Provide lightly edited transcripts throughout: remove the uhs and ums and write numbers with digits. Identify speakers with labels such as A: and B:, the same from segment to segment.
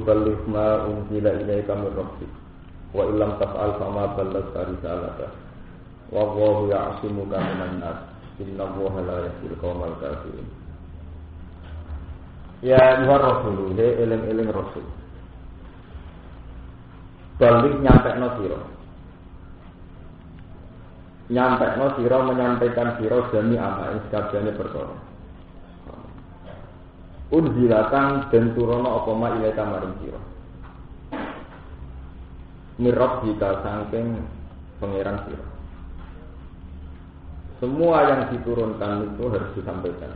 A: tuballigh ma unzila ilaika min rabbik wa illam taf'al fama ballaghta risalata wallahu ya'simuka minan nas innallaha la yahdil qaumal kafirin. Ya ayuhar rasul, eling-eling rasul. Balik nyampekno sira menyampaikan sira jami ama ing sakabehane perkara. Unzilatan den turono apa ma ilaika maring sira. Mirab kita saking pangeran sira. Semua yang diturunkan itu harus disampaikan.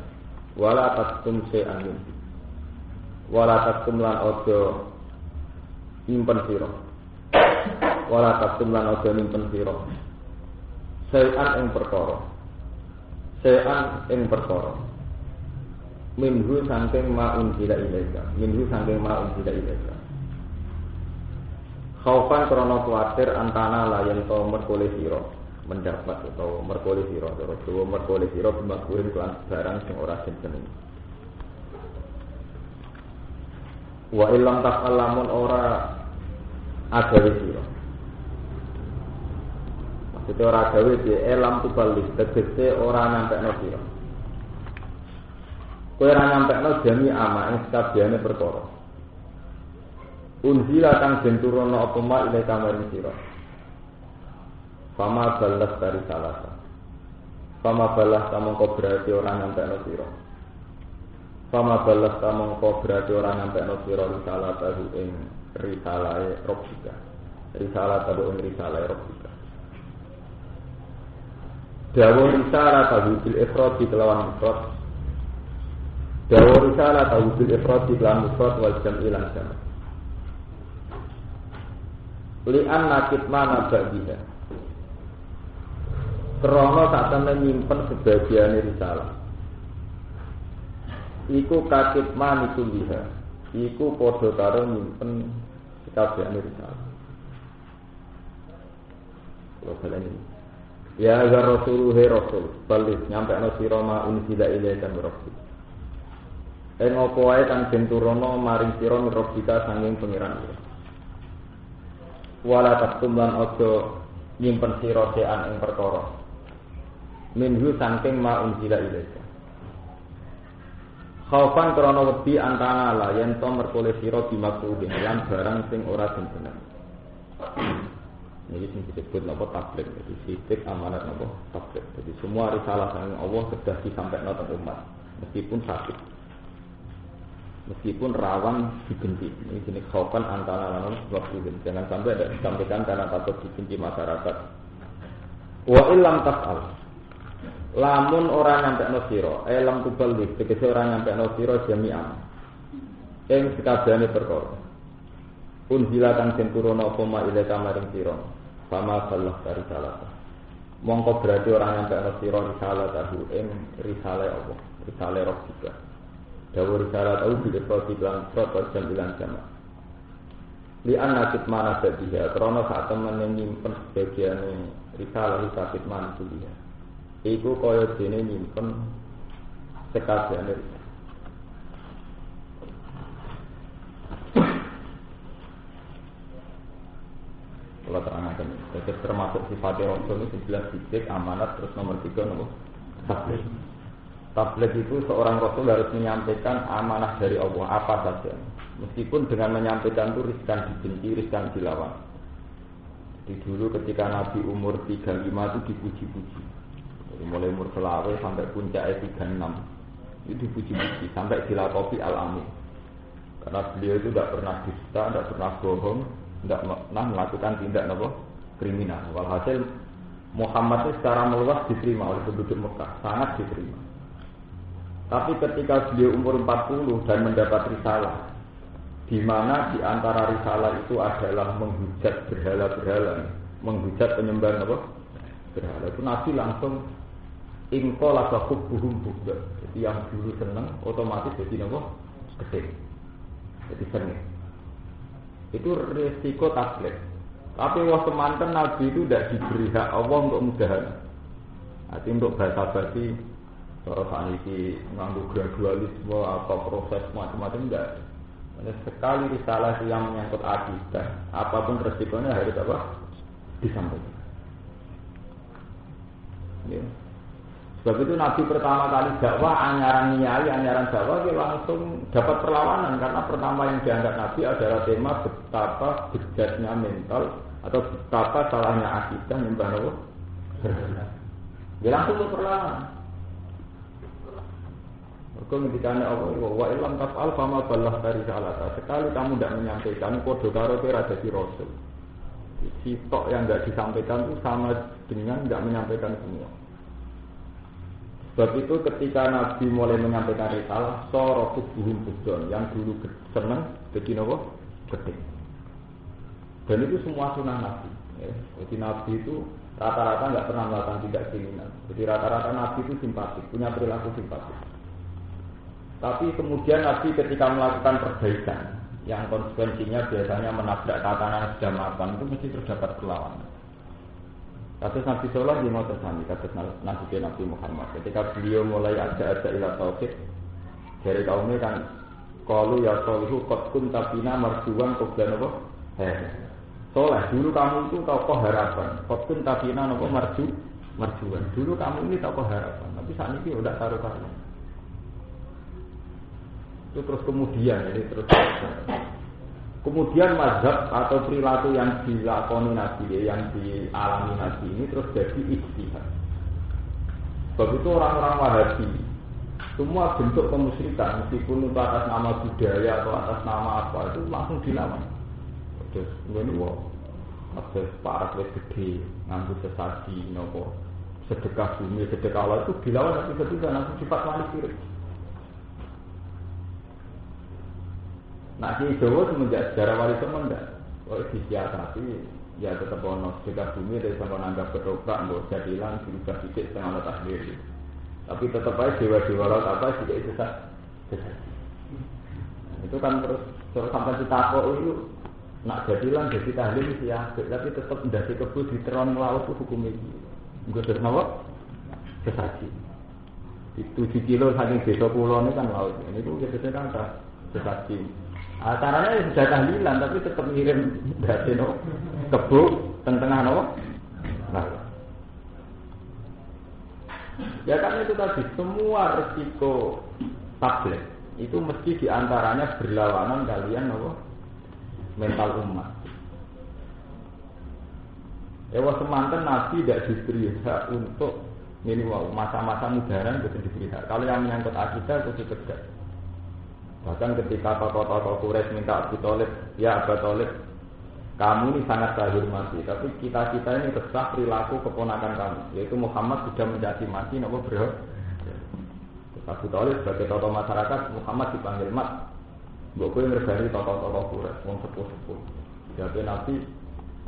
A: Wala tastum syai'an min. Wala tastum lan ojo nyimpen sira. Wala tastum lan ojo nyimpen sira. Syai'an ing perkara. Syai'an ing perkara. Minhu saking ma'un tidak ilaika. Minhu saking ma'un tidak ilaika. Khaufan krono kuatir antana layan to merkole sira mendapat atau merkole sira terus Jawa merkole sira bimakurin kelan barang sing ora jeneng. Wa illam taqallamun ora agawe sira. Maksudnya ora agawe di elam tu balik tegese ora nyampekno sira. Kowe ora nyampekno jami ama ing sakabehane perkara. Unzila kang den turono apa ma ilaika maring sira. Fama balas dari salasa. Fama balas tamangka berarti ora nyampekno sira. Fama balas tamangka berarti ora nyampekno sira risalah tahu ing risalahe Rabbika. Risalah tahu ing risalahe Rabbika. Dawa risalah tahu bil ifrad kelawan mufrad. Dawa risalah tahu bil ifrad kelawan mufrad wal jam'i lan jam'. Li'an nakit mana ba'diha. Krono sak temen nyimpen sebagian risalah. Iku kakit maniku liha. Iku padha karo nyimpen sebagian risalah. Ini. Ya agar rasuluhe rasul balik nyampekno sira ma unzila ilaika min rabbik. Ing apa wae kang den turono maring sira min rabbika sanging pangeran. Wala taktum lan aja nyimpen sira sean ing perkara. Minhu saking ma unzila ilaika. Khaufan krana wedi antana la yen to merkole sira bimaksudin lan barang sing ora jenengan. Ini sing disebut napa tabligh, jadi sidik amanat napa tabligh. Jadi semua risalah saking Allah sudah disampaikan ke umat meskipun sakit. Meskipun rawan dibenci. Ini jenis khaufan antara lawan sebab jangan sampai ada disampaikan karena takut dibenci masyarakat. Wa illam taf'al. Lamun orang nyampekno sira, lam tuballigh, tegese orang nyampekno sira jami'an. Ing sekabehane perkara. Unzila kang den turono apa ma ilaika maring sira. Fama balagh dari salah. Mongko berarti orang nyampekno sira risalah tahu ing risalah Allah, risalah Rabbika. Dawur risalah tahu bila proti bilang prot jam bilang jam. Li anna kitmana badiha krana sak temen nyimpen sebagian risalah sakit man kuliah. Iku kaya dene nyimpen sekabehane. Kalau terangkan, jadi termasuk sifat Rasul itu 11 titik amanat, terus nomor 3 nomor tabligh. Tabligh itu seorang Rasul harus menyampaikan amanah dari Allah apa saja, meskipun dengan menyampaikan itu riskan dibenci, riskan dilawan. Jadi dulu ketika Nabi umur 35 itu dipuji-puji. Mulai umur selawe sampai puncaknya 36 itu dipuji-puji sampai dilakopi al-amin karena beliau itu tidak pernah dusta, tidak pernah bohong, tidak pernah melakukan tindak kriminal. Walhasil Muhammad itu secara meluas diterima oleh penduduk Mekah, sangat diterima. Tapi ketika beliau umur 40 dan mendapat risalah, di mana di antara risalah itu adalah menghujat berhala-berhala, menghujat penyembah berhala, itu Nabi langsung ingko lakakub buhum bukda. Jadi yang dulu senang otomatis jadi gede, jadi senang. Itu resiko tabligh. Tapi waktu mantan Nabi itu tidak diberi hak Allah untuk mudahan. Artinya untuk basa-basi cara saniki nganggo gradualisme atau proses macam-macam enggak. Sekali risalah yang menyangkut akidah, apapun resikonya harus apa? Disampaikan. Ya. Sebab itu Nabi pertama kali dakwah, anyaran nyai, anyaran dakwah, dia langsung dapat perlawanan karena pertama yang diangkat Nabi adalah tema betapa bejatnya mental atau betapa salahnya akidah nyembah Allah. Dia langsung perlawanan. Kemudian Allah, wa ilam taf'al fama balagh dari salata. Sekali kamu tidak menyampaikan, kode karo kira jadi rasul. Sitok yang tidak disampaikan itu sama dengan tidak menyampaikan semua. Sebab itu ketika Nabi mulai menyampaikan risalah, sorotus buhum budon, yang dulu senang, jadi nopo gede. Dan itu semua sunnah Nabi. Ya. Jadi Nabi itu rata-rata nggak pernah melakukan tidak kriminal. Jadi rata-rata Nabi itu simpatik, punya perilaku simpatik. Tapi kemudian Nabi ketika melakukan perbaikan yang konsekuensinya biasanya menabrak tatanan sudah mapan itu mesti terdapat perlawanan. Kasus Nabi Sallallahu di Muhammad Sani, kasus Nabi Muhammad ketika beliau mulai ajak-ajak ila tauhid dari kaumnya kan qalu ya Salihu qad kunta bina marjuwan qabla napa? Soleh, dulu kamu itu tokoh harapan. Qad kunta bina napa marjuwan. Dulu kamu ini tokoh harapan, tapi saat ini udah taruh-taruh. Itu terus kemudian mazhab atau perilaku yang dilakoni Nabi, yang dialami Nabi ini terus jadi ijtihad. Sebab itu orang-orang Wahabi semua bentuk kemusyrikan meskipun itu atas nama budaya atau atas nama apa itu langsung dilawan. Terus ini ada parak gede nganggo sesaji nopo sedekah bumi sedekah Allah itu dilawan tapi ketika langsung sifat wali sirik. Nah, di Jawa semenjak sejarah wali songo ndak, kalau disiasati ya tetap ono sedekah bumi dari sampai nanggap ketoprak, mbok jadilan dirubah sedikit setengah tahdir. Tapi tetap aja dewa-dewa laut apa juga itu sah. Itu kan terus sampai ditakok itu nak jadilan jadi tahlil ya, tapi tetap ndase kebo diteron laut itu hukum iki. Nggo terus napa? Sesaji. Itu 7 kilo saking desa kula ini kan laut. Ini itu biasanya kan sesaji. Caranya ya sudah tahlilan tapi tetap ngirim dari kebo tengah no. Nah. Ya kan itu tadi semua resiko tablet itu mesti diantaranya berlawanan kalian mental umat. Semanten Nabi tidak diberi hak untuk minimal masa-masa mudaran itu diberi hak. Kalau yang menyangkut akidah itu tegak. Bahkan ketika tokoh-tokoh Quraisy minta Abu Thalib, ya Abu Thalib, kamu ini sangat saya hormati, tapi kita ini resah perilaku keponakan kamu, yaitu Muhammad sudah menjadi mati, nopo bro. Abu Thalib sebagai tokoh masyarakat, Muhammad dipanggil mat, buku yang regani tokoh-tokoh Quraisy, wong sepuh-sepuh. Jadi Nabi,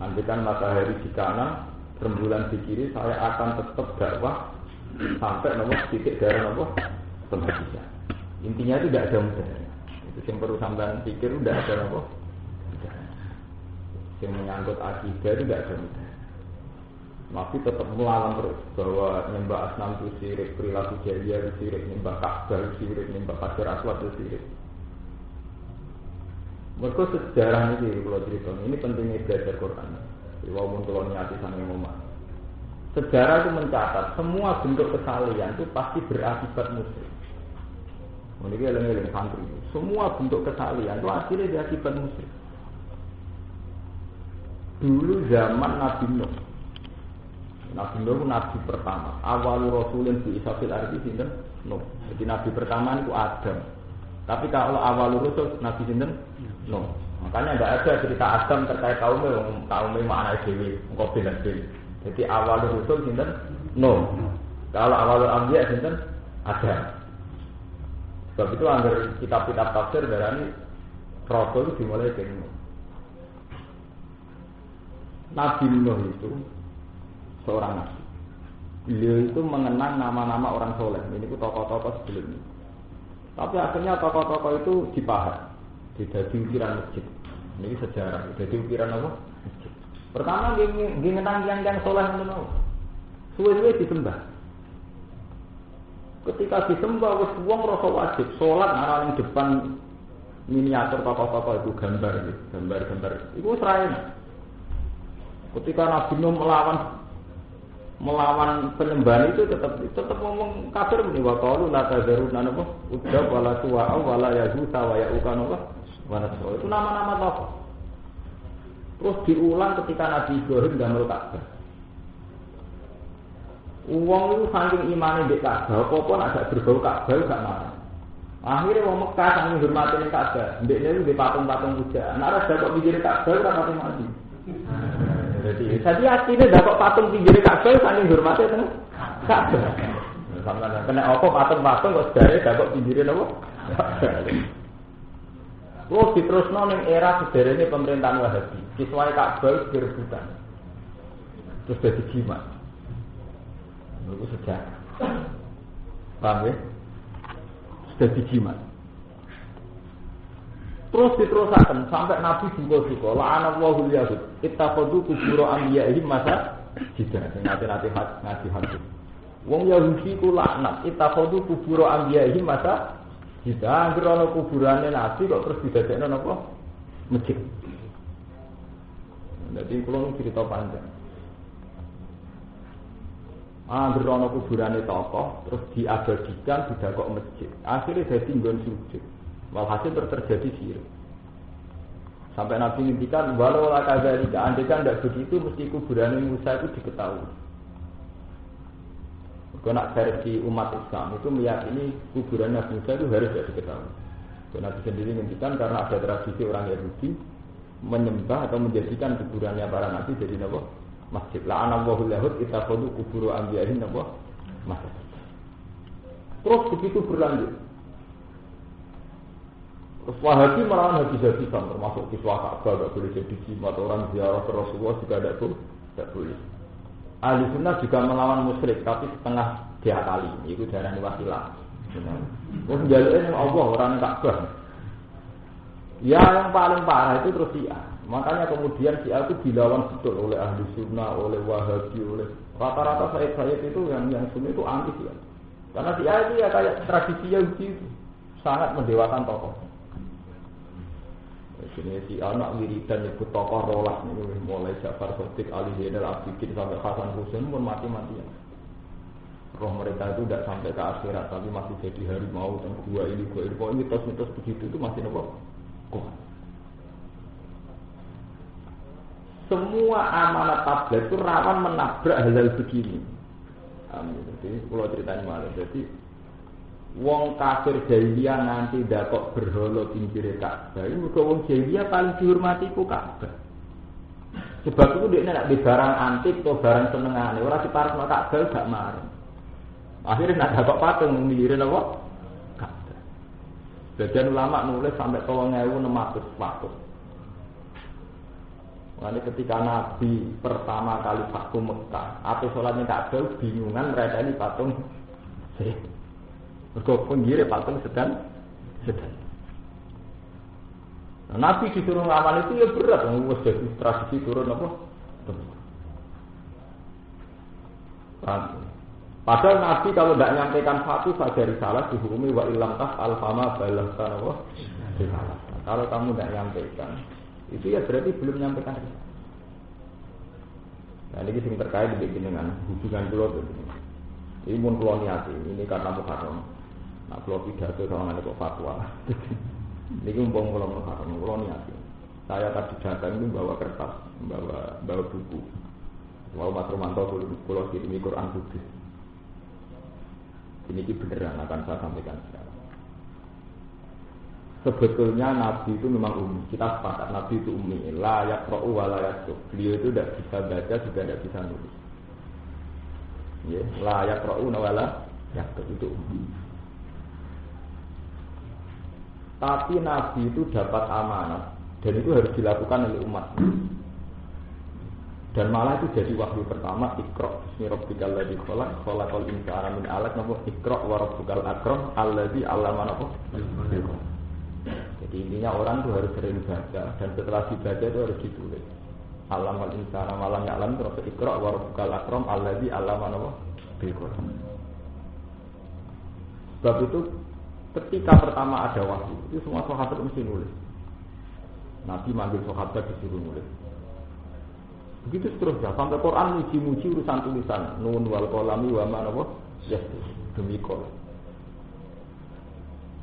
A: andikan matahari di kanan, rembulan di kiri, saya akan tetap dakwah sampai nopo titik darah nopo penghabisan. Intinya itu tidak ada mudahnya. Itu yang perlu sampean pikir tidak ada apa. Yang menyangkut akidah itu tidak ada mudahnya. Nabi tetap melawan terus bahwa nyembah asnam itu syirik, perilaku jahiliyah itu syirik, nyembah Ka'bah itu syirik, nyembah Hajar Aswad itu syirik. Mereka sejarah ini kalau cerita ini pentingnya belajar Quran. Walaupun kalau niati sang ngomong. Sejarah itu mencatat semua bentuk kesalahan itu pasti berakibat musyrik. Ini eleng-eleng santri. Semua bentuk kesalahan itu akhirnya diakibat musyrik. Dulu zaman Nabi Nuh. Nabi Nuh itu nabi pertama. Awal Rasulun bi Isafil Arbi sinten Nuh. Jadi nabi pertama itu Adam. Tapi kalau awal Rasul Nabi sinten Nuh. Makanya tidak ada cerita Adam terkait kaumnya mana dewi, ngopi dan dewi. Jadi awal Rasul sinten Nuh. Kalau awal Ambiya sinten Adam. Sebab itu anggar kitab-kitab tafsir darani Rasul dimulai dari Nuh. Nabi Nuh itu seorang nabi. Beliau itu mengenang nama-nama orang soleh. Ini itu tokoh-tokoh sebelumnya. Tapi akhirnya tokoh-tokoh itu dipahat. Jadi ukiran masjid. Ini sejarah. Jadi ukiran apa? Masjid. Pertama dia mengenang yang soleh itu mau. Suwe-suwe disembah. Ketika disembah wis wong rasa wajib salat nang depan miniatur tokoh-tokoh itu gambar-gambar itu seraya. Ketika Nabi Nuh melawan penyembahan itu tetap ngomong kafir ini wa qalu la tazaruna napa udab wala suwa'a wala yazuta wa ya'uka napa wa nasra. Itu nama-nama tokoh. Terus diulang ketika Nabi Ibrahim damel Ka'bah. Wong itu saking imane ndek Ka'bah, apa nak gak berbau Ka'bah gak marah. Akhirnya wong Mekah saking hormatin Ka'bah, ndekne di patung-patung puja. Nek ora kok pinggir Ka'bah ora pati mati. Jadi aslinya dapat patung pinggir Ka'bah saking hormatin Ka'bah. Sampeyan kena apa patung-patung kok sedare dapat pinggire napa? Oh, diterusno ning era sederene pemerintahan Wahabi. Kiswahe Ka'bah direbutan. Terus dadi jimat. Itu sejarah. Paham ya? Sudah dijimat. Terus diterusakan sampai Nabi juga la'anallahu al-yahud ittakhadhu qubur anbiya'ihim masa jidah. Nanti ngaji hadis. Wong Yahudi ku laknat ittakhadhu qubur anbiya'ihim masa jidah. Anggere ana kuburane Nabi kok terus didadekno napa? Masjid. Jadi kula cerita panjang. Anggere ana kuburane tokoh terus diabadikan didakok masjid. Akhirnya dadi nggon sujud. Walhasil terjadi sirik. Sampai Nabi ngendikan walau la kadzalika andekan tidak begitu mesti kuburan Musa itu diketahui. Karena versi umat Islam itu meyakini kuburan Nabi Musa itu harus diketahui. Karena Nabi sendiri ngendikan karena ada tradisi orang Yahudi menyembah atau menjadikan kuburannya para nabi jadi napa? Masjid. La'anallahu al-yahud ittakhadhu qubur anbiya'ihim napa? Masjid. Terus begitu berlanjut. Wahabi melawan habis-habisan termasuk kiswah Ka'bah tidak boleh jadi jimat, orang ziarah ke Rasulullah juga tidak boleh. Ahli sunnah juga melawan musyrik tapi setengah diakali, itu darah wasilah. Terus jalurnya yang Allah orang Ka'bah. Ya yang paling parah itu terus Syiah. Makanya kemudian Syiah itu dilawan betul oleh ahli sunnah, oleh Wahabi, oleh rata-rata Sayyid itu yang sunni itu anti Syiah. Karena Syiah itu ya kayak tradisi Yahudi itu sangat mendewakan tokoh. Ini si anak wiridan nyebut tokoh rolas ini mulai Ja'far Shadiq, Ali Zainal Abidin sampai Hasan Husain pun mati-matian. Roh mereka itu tidak sampai ke akhirat tapi masih jadi harimau dan gua ini. Kok mitos-mitos begitu itu masih nopo kuat. Semua amanat tablet itu rawan menabrak hal-hal begini. Amin. Jadi kalau ceritanya malah jadi wong kafir jahiliyah nanti ndak kok berhala pinggir Ka'bah. Mergo wong jahiliyah paling dihormati ku Ka'bah. Sebab itu dia nek barang antik atau barang senengane ora diparekno Ka'bah gak marah. Akhirnya nak kok patung ngiririn apa? Ka'bah. Sebagian ulama nulis sampai 3600 patung. Makanya ketika Nabi pertama kali Fathu Mekah, atau sholatnya Ka'bah bingungan mereka ini patung sih. Mergo penggire patung sedang. Nah, Nabi disuruh ngamal itu ya berat, wis dadi tradisi turun apa? Padahal Nabi kalau tidak menyampaikan satu saja risalah dihukumi wa illam al-fama balagtan apa? Kalau kamu tidak menyampaikan, itu ya berarti belum menyampaikan. Nah, ini sing terkait dengan hubungan kula begini. Ini pun kula niati, ini karena Muharram. Nah, kalau pidato sama ada kok fatwa. Ini umpang kalau Muharram, kalau niati. Saya tadi datang itu bawa kertas, bawa buku. Kalau Mas Romanto kalau kirimi Quran Kudus. Ini beneran akan saya sampaikan sekarang. Sebetulnya Nabi itu memang ummi. Kita sepakat Nabi itu ummi. La yaqra'u wa la yaktub. Beliau itu tidak bisa baca juga tidak bisa nulis. Ya, la yaqra'u wa la yaktub itu ummi. Tapi Nabi itu dapat amanat dan itu harus dilakukan oleh umat. Dan malah itu jadi wahyu pertama Iqra bismi rabbikal ladzi khalaq khalaqal insana min 'alaq napa Iqra wa rabbukal akram alladzi 'allama napa. Jadi intinya orang itu harus sering baca dan setelah dibaca itu harus ditulis. Allamal insana malam ya'lam terus Iqra wa rabbukal akram alladzi 'allama napa bil Qur'an. Sebab itu Ketika pertama ada wahyu, itu semua sahabat mesti nulis. Nabi manggil sahabat disuruh nulis. Begitu seterusnya, sampai Quran muji-muji urusan tulisan. Nun wal qalami wa ma nawa demi qalam.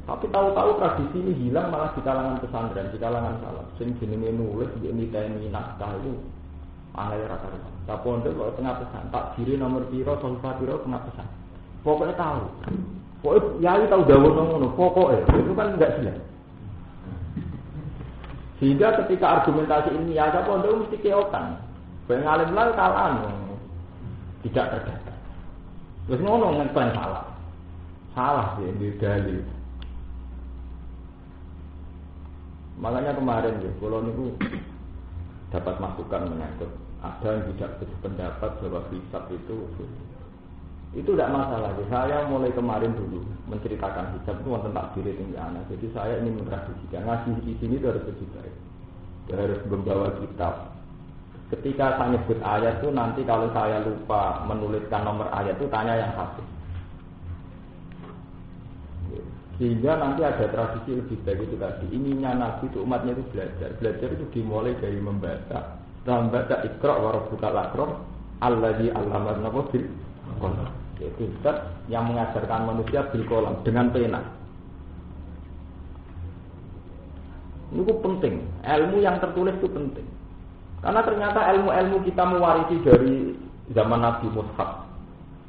A: Tapi tahu-tahu tradisi ini hilang malah di kalangan pesantren, di kalangan salaf. Sing jenenge nulis di niteni naskah itu angel rata-rata. Tak pondok kok tengah pesan, tak diri nomor piro, solfa piro tengah pesan. Pokoknya tahu. Pokoknya yai tahu dawuh ngono, pokoknya itu kan enggak jelas. Sehingga ketika argumentasi ini ya siapa pondok mesti keokan. Ben ngalim lan kalah tidak terdata. Terus ngono ngeklaim salah. Salah sih di dalil. Makanya kemarin ya, kalau niku dapat masukan menyangkut ada yang tidak berpendapat bahwa hisab itu tidak masalah. Saya mulai kemarin dulu menceritakan hisab itu tentang takdir tinggi anak. Jadi saya ini mentradisikan ngaji di sini itu harus begitu. Harus membawa kitab. Ketika saya nyebut ayat itu nanti kalau saya lupa menuliskan nomor ayat itu tanya yang hafid. Sehingga nanti ada tradisi lebih baik itu tadi. Inginnya Nabi itu umatnya itu belajar. Belajar itu dimulai dari membaca. Setelah membaca Iqra wa rabbukal akram alladzi 'allama bil qalam. Yaitu zat yang mengajarkan manusia bil qalam dengan pena. Ini penting. Ilmu yang tertulis itu penting. Karena ternyata ilmu-ilmu kita mewarisi dari zaman Nabi Mushaf.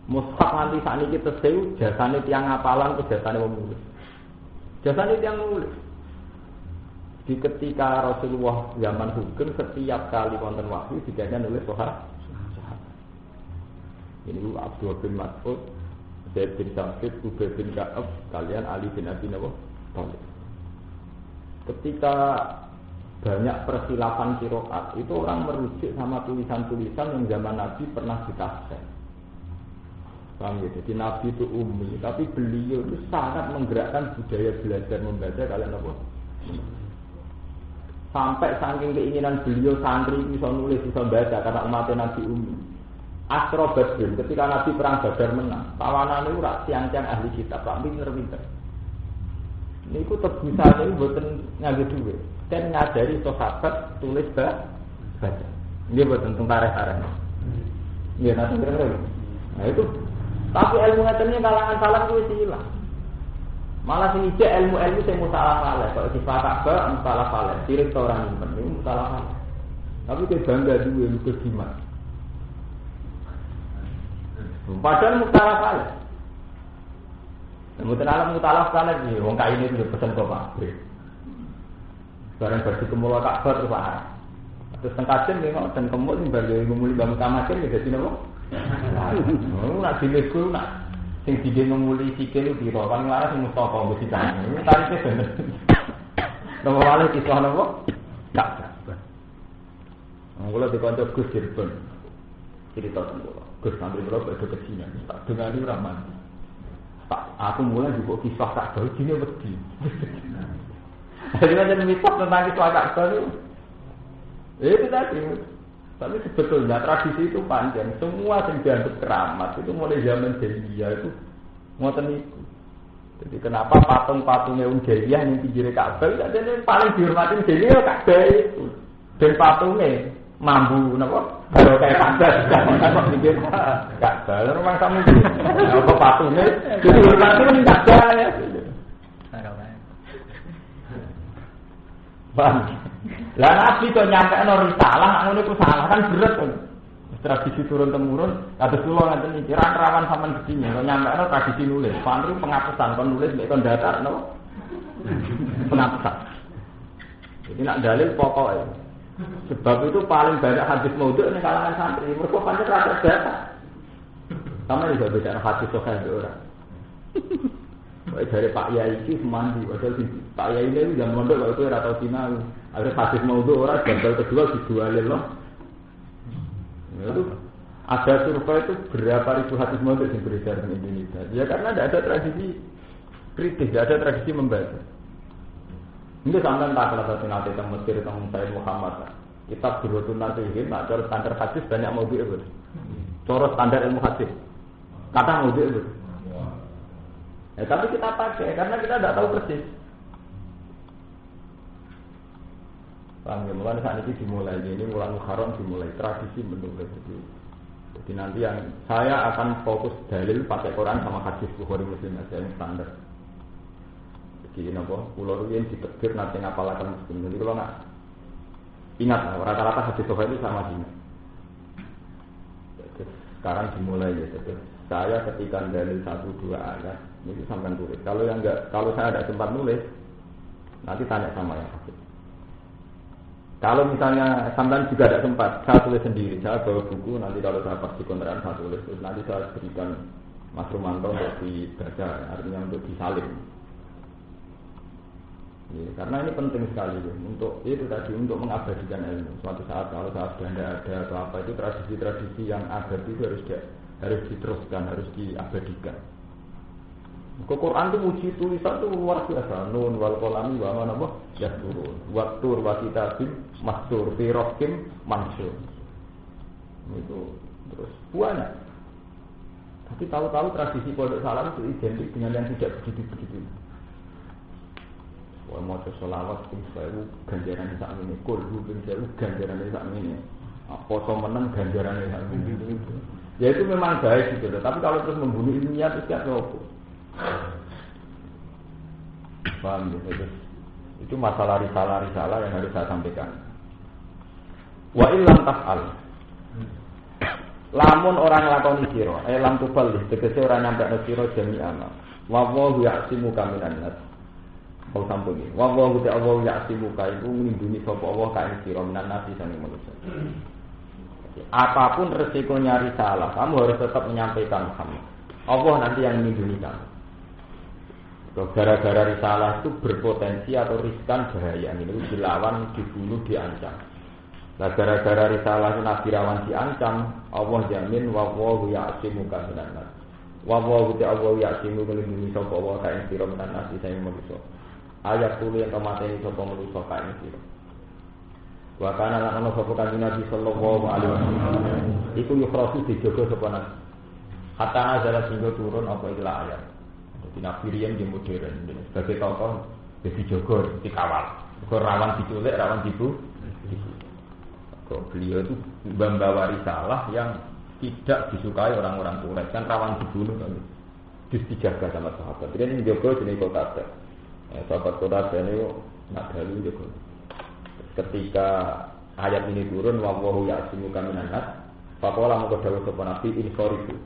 A: Mushaf nanti saat ini kita tahu jasane tiang hafalan ke jasane menulis. Jasane tiang nulis. Di ketika Rasulullah zaman hukum setiap kali wonten wahyu dikanya nulis sahabat. Ini Abdul bin Mas'ud, Zaid bin Sabit, Ubay bin Ka'ab, kalian Ali bin Abi Thalib. Ketika banyak persilafan qiraat, itu orang merujuk sama tulisan-tulisan yang zaman Nabi pernah ditafsir. Paham ya? Jadi Nabi itu ummi, tapi beliau itu sangat menggerakkan budaya belajar membaca kalian apa? Sampai saking keinginan beliau santri bisa nulis, bisa baca karena umatnya Nabi ummi. Asra Badr, ketika Nabi perang Badar menang, tawanan itu rak tiang-tiang ahli kitab, Pak pinter-pinter. Ini ku tebusannya itu buatan nganggo duit. Dan ngajari sahabat tulis baca. Ini buatan tarikh-tarikh. Iya, nanti kira-kira. Nah itu. Tapi ilmu ngatennya kalangan salaf itu hilang. Malah sing ijek ilmu-ilmu sing musalah saleh, kok dipatak ke musalah saleh, sirik orang ini musalah saleh. Tapi dia bangga duwe lu kegiman. Padahal musalah saleh. Musalah saleh iki wong kaine itu pesen kok Pak. Barang bagi kemula Ka'bah terus Pak. Terus tengkajen nggih dan kemul sing bali ngumuli bangun kamajen ya dadi napa? Nak dileku nak sing dide nguli sikil piro kan laras sing Mustafa mesti kan. Ini tarike bener. Nomor wale kisah napa? Tak. Kula dikonco Gus Cirebon. Cerita kula. Gus santri kula badhe kecinan. Tak dengani ora mandi. Tak aku mulai juga kisah tak tahu dine wedi. Jadi macam mitos tentang kisah tak tahu. Itu tadi. Tapi sebetulnya tradisi itu panjang. Semua yang dianggap keramat itu mulai zaman jahiliyah itu ngoten niku. Jadi kenapa patung-patungnya Jahiliyah yang pinggir Ka'bah itu yang paling dihormati Jahiliyah Ka'bah itu. Dan patungnya mambu napa? Kalau kayak Ka'bah kan pinggir Ka'bah. Lalu rumah kamu apa patungnya jadi dihormati ning Ka'bah ya. Bang. Lah Nabi kok nyampekno risalah ngono iku salah kan berat kan. Tradisi turun temurun kados kula ngaten iki rawan sampean gedine kok nyampekno tradisi nulis. Pantri pengapesan kon nulis mek kon datar napa? Pengapesan. Jadi nak dalil pokok. Sebab itu paling banyak hadis maudhu ning kalangan santri. Mergo pancen ra data. Sama juga bicara hadis sok ae ora. Dari Pak Yai itu semandi, padahal Pak Yai ini yang mondok waktu itu ratau final. Ada hadis maudhu orang gagal kedua dijualin loh. Itu ada survei itu berapa ribu hadis maudhu yang beredar di Indonesia. Ya karena tidak ada tradisi kritis, tidak ada tradisi membaca. Ini sampai tak kalau satu nanti tentang Mesir tentang Sayyid Muhammad. Kitab Durratun Nasihin, nak cara standar hadis banyak maudhu itu. Cara standar ilmu hadis, kata maudhu itu. Tapi kita pakai karena kita tidak tahu persis. Paham ya? Mulai saat ini dimulai, ini mulai Muharram dimulai tradisi menulis. Jadi nanti yang saya akan fokus dalil pakai Quran sama hadis Bukhari Muslim aja yang standar. Jadi napa? Pulau Ruyen ditegur nanti ngapalakan Muslim. Jadi kalau nggak ingat lah, rata-rata hadis Bukhari itu sama sini. Sekarang dimulai ya. Terus saya ketika dalil 1-2 ayat ini sampai tulis. Kalau yang enggak, kalau saya ada sempat nulis, nanti tanya sama yang hadis. Kalau misalnya sampai juga ada sempat, saya tulis sendiri. Saya bawa buku, nanti kalau saya pas di kontrakan saya tulis. Terus nanti saya berikan Mas Rumanto untuk dibaca, artinya untuk disalin. Ya, karena ini penting sekali untuk itu tadi untuk mengabadikan ilmu. Suatu saat kalau saya sudah tidak ada atau apa itu tradisi-tradisi yang abadi itu harus diteruskan, harus diabadikan. Quran itu uji tulisan itu luar biasa. Nun wal qalami wa ma nabah yasturun. Waktur wa kitabim mastur fi raqim mansur. Itu terus banyak. Tapi tahu-tahu tradisi pondok salam itu identik dengan yang tidak begitu-begitu. Wah mau selawat pun saya ganjaran sak ini, kul pun saya ganjaran sak ini. Poso meneng ganjaran sak ini. Ya itu memang baik gitu. Tapi kalau terus membunuh ilmiah itu siapa apa? Paham ya? Itu masalah risalah yang harus saya sampaikan. Wa illam taf'al. Lamun orang lakoni sira, lam tubal tegese ora nyampe sira jami'an. Wa wa ya'simu kaminan nas. Kau sampun iki. Wa wa ta'ala ya'simu ka iku nglindungi sapa Allah ka ing sira minan nas sing manusia. Apapun resikonya risalah, kamu harus tetap menyampaikan Muhammad. Allah nanti yang melindungi kamu. Gara-gara risalah itu berpotensi atau riskan bahaya, ini dilawan, dibunuh, diancam. Nah gara-gara risalah itu Nabi rawan diancam, Allah jamin wallahu ya'simuka minan nas. Wallahu ta'ala ya'simu melindungi sapa wa ka ing sira minan nas sing manusa. Ayat tulis yang mateni sapa manusa ka ing sira. Wa kana lan ana sapa kanjeng Nabi sallallahu alaihi wasallam. Iku yukhrasu dijogo sapa Nabi. Hatta nazala singgo turun apa ikhla ayat. Jadi Nabi Rian di modern, sebagai tokoh jadi jogo, dikawal. Rawan diculik, rawan dibunuh. Beliau itu membawa risalah yang tidak disukai orang-orang Quraisy, kan rawan dibunuh. Terus dijaga sama sahabat. Rian yang jogo jenis kota. Sahabat kota ini nak dalu jogo. Ketika ayat ini turun, wallahu ya'simuka minan nas, faqala moko dawuh sapa Nabi insorifu.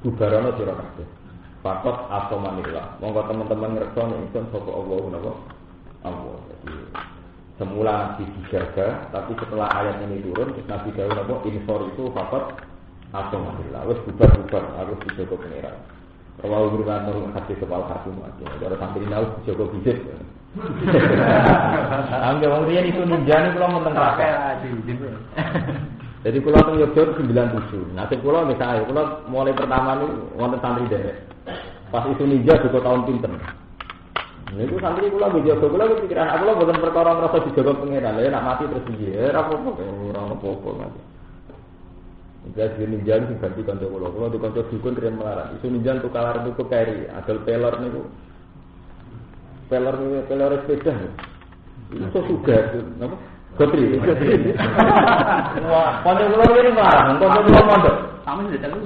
A: Bubarana sira kabeh. Fakot atau manila. Monggo teman-teman ngerti ingsun sapa Allah napa? Allah. Jadi semula dijaga, tapi setelah ayat ini turun, Nabi dawuh napa? Insor itu fakot atau manila. Wis bubar-bubar harus dijaga pangeran. Kalau berkan nurun hati kepala hakim aja. Kalau sampai naus dijaga bisik. Angge wong riyen itu ninjani kula monten rakyat. Jadi kula teng Yogyakarta 97. Nasib kula misalnya kula mulai pertama niku wonten santri derek. Pas itu ninja juga tahun pinten. Niku santri kula njogo kula pikiran aku lho boten perkara ngrasa dijaga pangeran. Lah nek mati terus piye? Ora apa-apa, ora apa-apa mati. Jadi ninja sing ganti kanca kula. Kula di kanca dukun keren melarat. Isu ninja tukar tuku keri, adol pelor niku. Pelor sepeda. Iso sudah napa? Gotri. Wah, kanca kula iki marah, kanca kula mondok. Sami sudah tahu.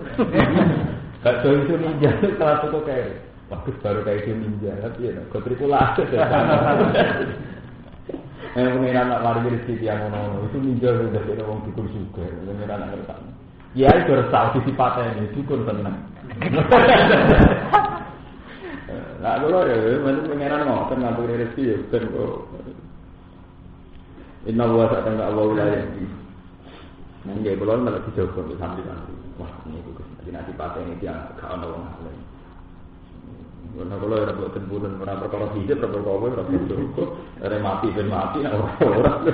A: Gak jauh itu ninja kelas itu kayak bagus baru kayak itu ninja tapi ya gotri pula pengiran nak lari rezeki yang ngono itu ninja udah ada orang dukun juga pengiran nak ngerti ya itu harus tahu sifatnya ini dukun tenang lah kalau ya macam pengiran ngotot ngatur rezeki ya kan kok inna wa ta'ala Allah wilayah nggak belum malah dijogo sampai nanti wah ini bagus nanti pakai ini dia gak ada orang lain. Karena kalau ada buat temburan orang perkara hidup perkara kau orang itu ada mati ben mati orang.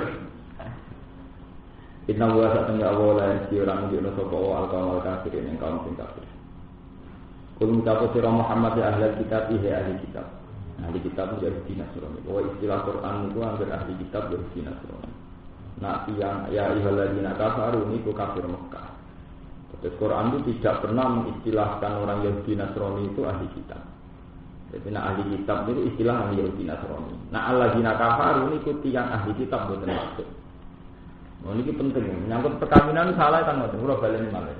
A: Inna wa ta'ala Allah lain si orang itu sopo al kafirin yang kaum sing kafir. Kalau kita sirah Muhammad ya ahli kitab ahli kitab. Ahli kitab menjadi dinasrani. Bahwa istilah Quran itu hampir ahli kitab jadi dinasrani. Nah yang ya ihaladina kafaru niku kafir Mekah. Terus Quran itu tidak pernah mengistilahkan orang Yahudi Nasrani itu ahli kitab. Jadi nak ahli kitab itu istilah ahli Yahudi Nasrani. Nah alladzina kafaru niku tiyang ahli kitab boten maksud. Oh niki penting, menyangkut perkawinan salah kan ngoten, kula baleni malih.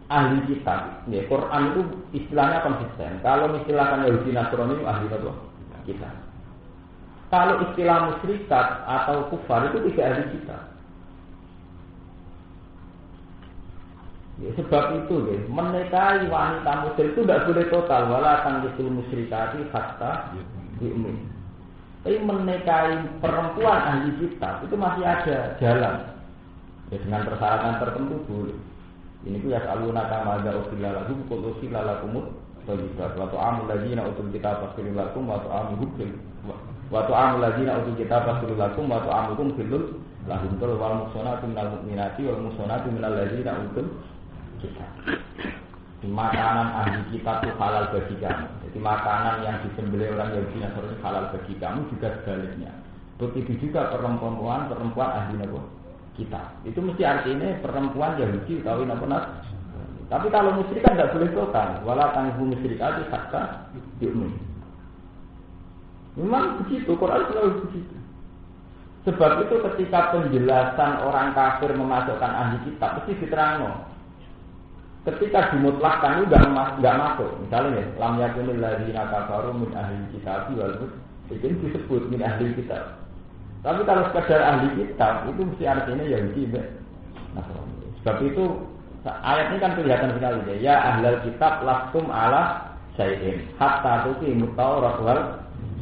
A: Ahli kitab, ya Quran itu istilahnya konsisten. Kalau istilahkan Yahudi Nasrani itu ahli apa? Kitab. Kalau istilah musyrikat atau kufar itu tidak ahli kitab. Ya, sebab itu ya, menikahi wanita musyrik itu tidak boleh total. Wala tangkisul musyrikati hatta yu'min. Tapi menikahi perempuan ahli kitab itu masih ada jalan. Ya, dengan persyaratan tertentu boleh. Ini tuh ya aluna kama ada usila lakum qul usila lakumut thayyibat wa ta'amul ladzina utul kitaba fil lakum wa ta'amuhum fil wa ta'amul ladzina utul kitaba fil lakum wa ta'amuhum fil lahum wal musonatu minal mu'minati wal musonatu minal ladzina utul kitab. Makanan ahli kitab itu halal bagi kamu. Jadi makanan yang disembelih orang Yahudi Nasrani halal bagi kamu juga sebaliknya. Begitu juga perempuan ahli kitab. Itu mesti artinya perempuan Yahudi kawin apa nas. Tapi kalau musyrik kan tidak boleh total. Wala tanghu musyrikati hatta yu'min. Memang begitu, Quran selalu begitu. Sebab itu ketika penjelasan orang kafir memasukkan ahli kitab mesti diterangkan. Ketika dimutlakkan itu enggak masuk. Misalnya lam yakunil ladzina kafaru min ahli kitab wal musyrikin disebut min ahli kitab. Tapi kalau sekedar ahli kitab itu mesti artinya Yahudi. Nah, sebab itu ayat ini kan kelihatan sekali deh. Ya ahlal kitab lastum ala syai'in hatta tuqimut Taurat wal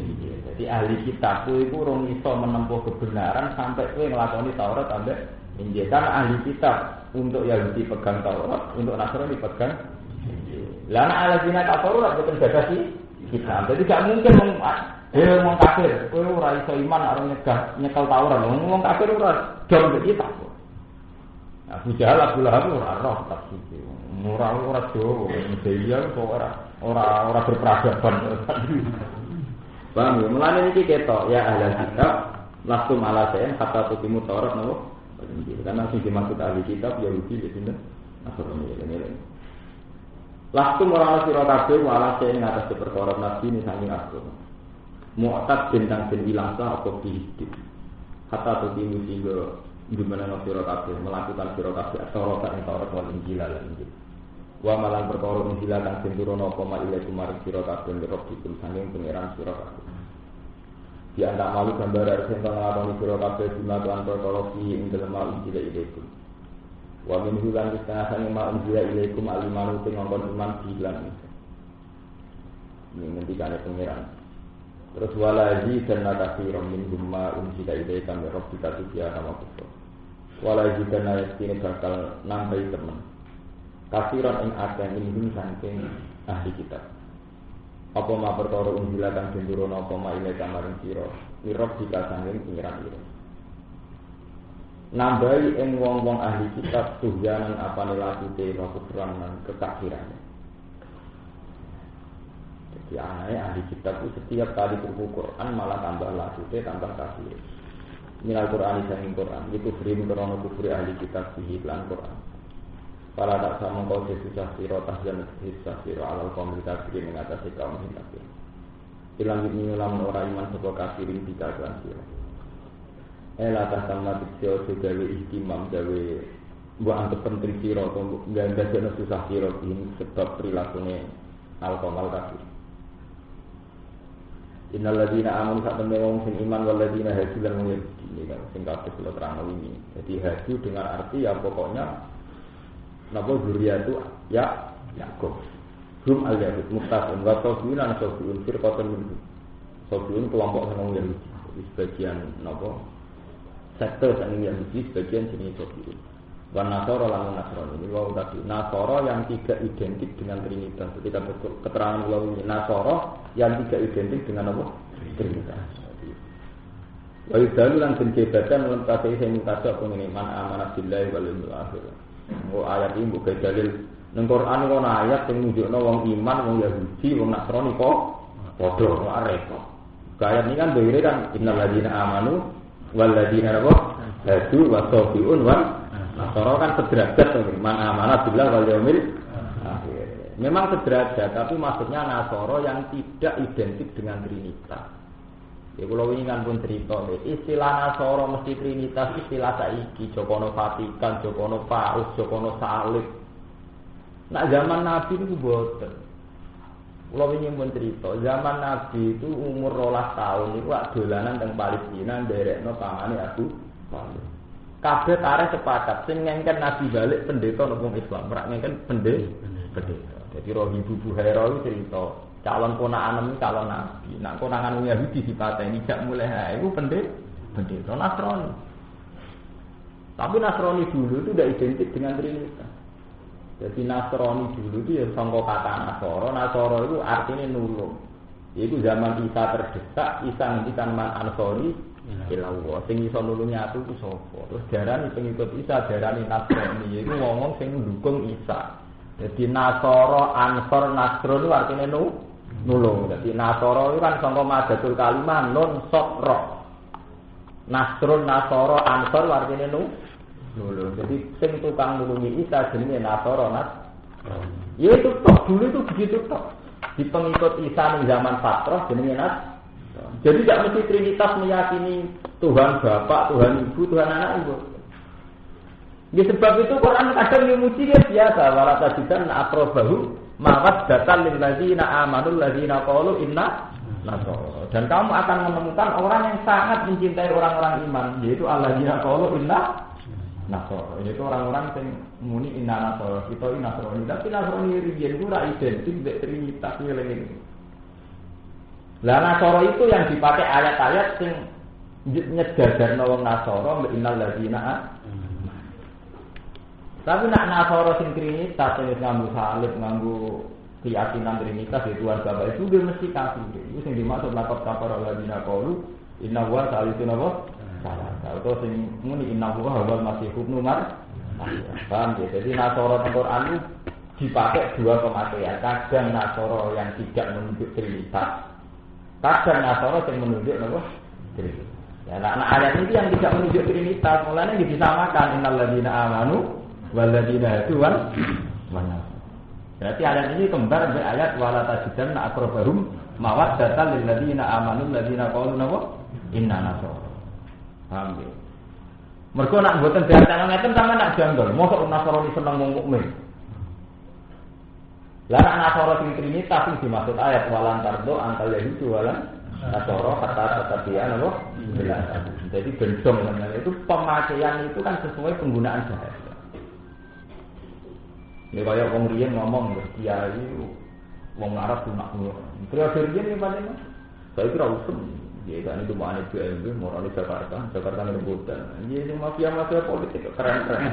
A: Injil. Jadi ahli kitab itu urung iso menempuh kebenaran sampai kowe nglakoni Taurat sampai Injil. Karena ahli kitab untuk Yahudi pegang Taurat, untuk Nasrani pegang Injil. Lah ana aladzina kafaru lak boten badasi kitab. Jadi gak mungkin wong kafir, kowe ora iso iman arep nyekel Taurat. Wong kafir ora dong kita. Abu Jahal Abu Lahab ora roh tafsir. Ora Jawa, India kok ora berperadaban. Bang, mulane iki ketok ya ahli kitab langsung ala sen kata tukimu Taurat nopo. Karena sing dimaksud ahli kitab Yahudi di sini Nasrani. Langsung ora sira kabeh wala sen ngatas perkara nabi ni saking aku. Mu'tad bintang ben ilang sa apa dihidup kata tukimu sehingga gimana sira kabeh melakukan sira kabeh Taurat ing Taurat wal Injil lan Injil. Wa malang perkara Injil kang sing turuna apa maile kumaring sira kabeh ngerok dipun saking pangeran sira kabeh. Di antara malu gambar sing nglakoni sira kabeh dimakan perkara iki ing dalem Injil iki. Wa min hulan setengah saking ma Injil ilaikum alimanu sing ngongkon iman dilan. Ini ngendikane pangeran. Terus walaji dan nakafirom min gumma unsida idai kami robbika tukia nama kufur. Walaji dan nayakini bakal nambahi teman. Kafiron ing akan minhum sangking ahli kitab. Apa ma perkara unjila kang gendurona apa ma ilai kamaring siro. Mirobbika sangking pengiran iro. Nambahi ing wong-wong ahli kitab tuhyanan apane lakute kufran lan kekafiran. Jadi ahli kitab itu setiap kali buku Quran malah tambah lafuznya tambah kafir. Minal Quran sanging Quran itu beri krono kufri ahli kitab di iklan Quran. Para tak sama kau susah siro tahjan susah siro alal komunitas kiri mengatasi kaum kafir. Ilang ini ulang orang iman sebuah kafirin tidak kelan siro. Latah sama tiksio segawe ihtimam gawe buat antuk penting siro atau ganda jana susah siro ini sebab perilakunya al-komal kafir. Innal ladzina amanu sak temne wong sing iman wal ladzina hadu lan wong iki kan sing kabeh kula terang ini. Jadi hadu dengan arti ya pokoknya napa zuriyatu ya Yakub. Hum al-yahud muttaqun wa tawfilan sabiun firqatan min. Sabiun kelompok wong Yahudi. Sebagian napa sektor sang Yahudi sebagian jenis sabiun. Wan Nasara lan Nasrani ini wau tadi Nasara yang tidak identik dengan Trinitas. Ketika keterangan wau ini Nasara yang tidak identik dengan apa? Trinitas. Wa yudalu lan penjebatan lan kate sing mutasak ngene man amanah billahi wal yawmil akhir. Ayat ini bukan dalil nang Quran ono ayat sing nunjukno wong iman wong Yahudi wong Nasrani kok padha ora repot. Ayat ini kan dhewe kan innal ladzina amanu wal ladzina hadu wa sabiun wa Nasara kan sederajat man amanah billah wal yaumil akhir. memang sederajat, tapi maksudnya Nasoro yang tidak identik dengan Trinitas. Ya kalau ini kan pun cerita, istilah Nasoro mesti Trinitas, istilah saiki, Jokono Vatikan, Jokono Paus, Jokono Salib. Nak zaman Nabi itu boten. Kalau ini pun cerita, zaman Nabi itu umur 12 tahun itu dolanan teng Palestina, nderekno pamane Abu Talib. Kabeh tarik sepakat, sing ngengken Nabi balik pendeta hukum Islam, ora ngengken pendeta. Jadi roh ibu Buhaira itu cerita, calon ponakan ini calon Nabi. Nak ponakan Yahudi dipateni jak mulai itu pendeta Nasrani. Tapi Nasrani dulu itu tidak identik dengan Trinitas. Jadi Nasrani dulu itu ya sangka kata Nasoro itu artinya nulung. Itu zaman Isa terdesak, Isa ngendikan man ansori ilawo, sing iso nulungi aku itu sapa? Terus darani pengikut Isa, darani Nasrani, iku ngomong sing ndukung Isa. Jadi Nasoro, Ansor, Nasrun itu artinya nulung. Jadi Nasoro itu kan sangka madatul kalimah nun sot roh. Nasrun, Nasoro, Ansor artinya nulung. Jadi sing tukang nulungi Isa jenenge Nasoro, ya itu tok, dulu itu begitu tok. Di pengikut Isa di zaman Fatrah jenenge Jadi tidak mesti Trinitas meyakini Tuhan Bapak, Tuhan Ibu, Tuhan Anak Ibu. Ya sebab itu Quran kadang memuji dia biasa. Wala tajidan aqrabahu mawaddatan lil ladzina amanu alladzina qalu inna nasara. Dan kamu akan menemukan orang yang sangat mencintai orang-orang iman, yaitu alladzina qalu inna nasara. Yaitu orang-orang yang muni inna nasara. Kita inna nasrani, tapi nasrani riyen ku ra identik dengan Trinitas ngene. Lah Nasoro itu yang dipakai ayat-ayat sing nyedadarno wong Nasoro innal ladzina. Tapi nak Nasoro sing Trinitas sing nganggo salib, nganggo keyakinan Trinitas itu Tuhan Bapa itu dia mesti kafir. Itu sing dimaksud lakop kafara ladzina qalu inna huwa salisun apa? Salah. Atau sing muni inna huwa wal masih ibnu Maryam. Paham ya? Jadi Nasoro Al-Qur'an itu dipakai dua pemakaian. Kadang Nasoro yang tidak menunjuk Trinitas. Kadang Nasoro yang menunjuk apa? Trinitas. Ya, nah ayat ini yang tidak menunjuk Trinitas, mulanya disamakan innal ladzina amanu wal ladzina tuwan mana. Berarti ayat ini kembar dengan ayat wala tajidanna aqrabahum mawaddatan lil ladzina amanu ladzina qalu inna nasara. Paham ya? Mergo nak mboten diarani ngeten sampeyan nak janggal, mosok Nasrani seneng wong mukmin. Lah nek Nasara sing Trinitas sing dimaksud ayat walantardo angkal yaitu walan Nasara kata dia apa? Jelas. Jadi bendong namanya itu pemakaian itu kan sesuai penggunaan bahasa. Ini kayak wong riyen ngomong kiai wong Arab lunak-lunak. Periode riyen iki pancen. Saya kira usum. Ya kan itu mana BLB moral Jakarta ngerebutan. Iya ini mafia politik keren-keren.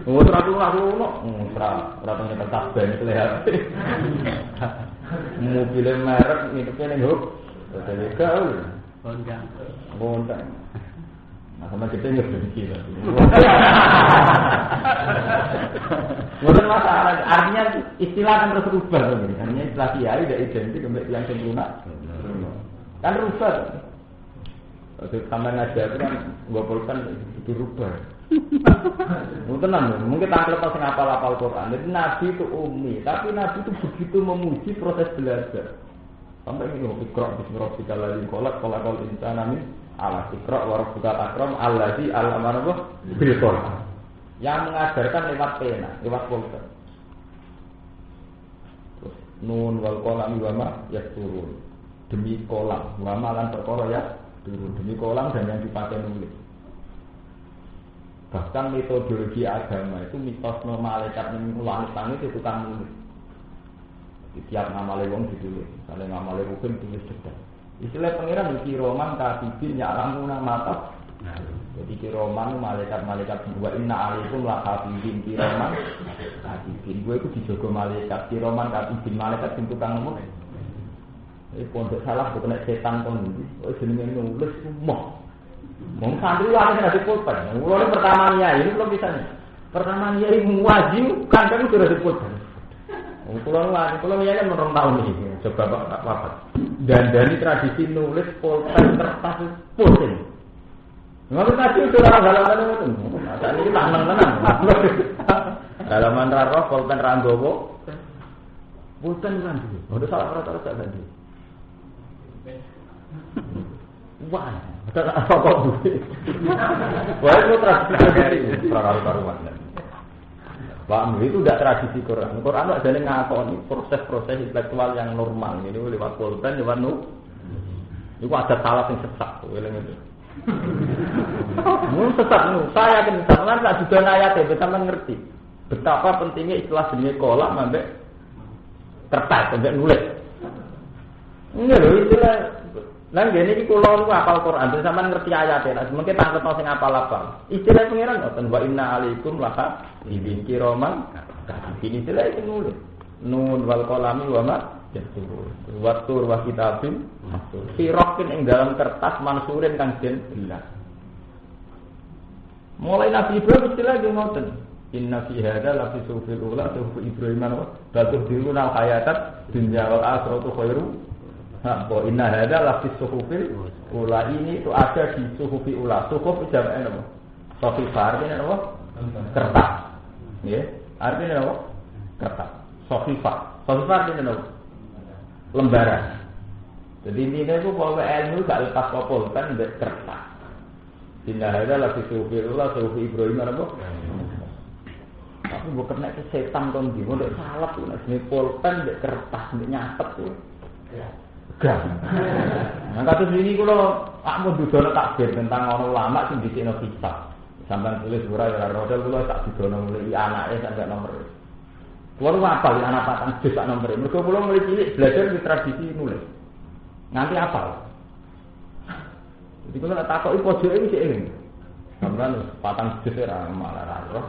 A: Ngurus aku ora pengen ben kelihatan. Mobil merek ngitupnya ning hub. Dadi gaul. Bontang. Nah sama kita nggak berhenti lah. Bukan masalah, artinya istilah kan terus rubah kan? Artinya istilah kiai tidak identik dengan yang sempurna. Kan rubah. Kalau tambah ngajar itu kan gopolkan itu rubah. Mungkin tak lepas ngapal Quran. Jadi Nabi itu ummi, tapi Nabi itu begitu memuji proses belajar. Sampai ini ikra bismillahirrahmanirrahim ladzi khalaqal insana min ala ikra wa rabbuka akram allazi allamana bil qalam. Yang mengajarkan lewat pena, lewat pulpen. Terus nun wal qalam wa ma yasturun. Demi kolam, wa ma lan perkara ya turun demi kolam dan yang dipakai nulis. Bahkan metodologi agama itu mitos malaikat mengulangi langit itu tukang nulis. Tiap ngamale wong ditulis, kalau ngamale hukum tulis cedak. Istilah pengiran di Roman katibin nyarang mata. Jadi kiroman malaikat dua inna alaikum la katibin kiroman katibin. Gue itu dijogo malaikat kiroman katibin malaikat sing tukang ngomong. Pondok salah bukan setan kon iki. Oh jenenge nulis moh. Wong santri wae nek dipulpen. Mulane pertama ini belum bisa nih. Pertama nyai wajib kan sudah dipulpen. Kalau ya kan orang tahun ini, coba apa? Dan dari tradisi nulis pulpen kertas pulpen. Nggak tadi itu orang halaman itu, saat ini tangan. Dalaman ra roh pulpen ra nggowo. Pulpen kan iki. Ora salah ora tak ganti. Wah, apa kok duwe. Wah, itu tradisi karuan. Paham, itu tidak tradisi Quran. Quran itu ada ngakoni proses-proses intelektual yang normal. Ini lewat pulpen, lewat itu ada salah yang sesat. Itu. Mungkin sesat. Saya yakin misalnya tak juga ayatnya, kita mengerti betapa pentingnya istilah jenis kolam sampai kertas, sampai nulis. Ini loh istilah. Nah, gini kalau lu hafal Quran, terus sampean ngerti ayatnya, mungkin tangkep sing hafal-hafal. Istilah pengiran ngoten wa inna alaikum laka ibin kiroman. Ini istilah itu nulis. Nun wal qalami wa ma yastur. Wa tur wa kitabin mastur. Sirokin ing dalam kertas mansurin kang den jelas. Mulai Nabi Ibrahim istilah ge ngoten. Inna fi hadza la fi sufil ula sufu Ibrahim wa batu diruna hayatat dunya wal akhiratu khairu. Bahwa inna hadza la fi suhufil ula ini itu ada di suhufi ula. Suhuf jamaknya apa? Sahifah artinya apa? Kertas. Ya, artinya apa? Kertas. Sahifah. Sahifah artinya apa? Lembaran. Jadi intinya itu bahwa ilmu gak lepas kopol kan kertas. Inna hadza la fi suhufil ula suhufi Ibrahim apa? Tapi bukan nek setan kon ndi, ndek salap ku nek pulpen ndek kertas ndek nyatet ku. Gak. Nah, kasus ini kalau aku dudono takbir tentang orang ulama sing disikno kitab. Sampai tulis ora ya rodel kula tak dudono mulai anake sampai nomor. Kulo apal anak patang jus sak nomor. Mergo kula mulai cilik belajar di tradisi nulis. Nganti apal. Jadi kula takoki pojoke iki sik eling. Sampeyan patang jus ora malah ra roh.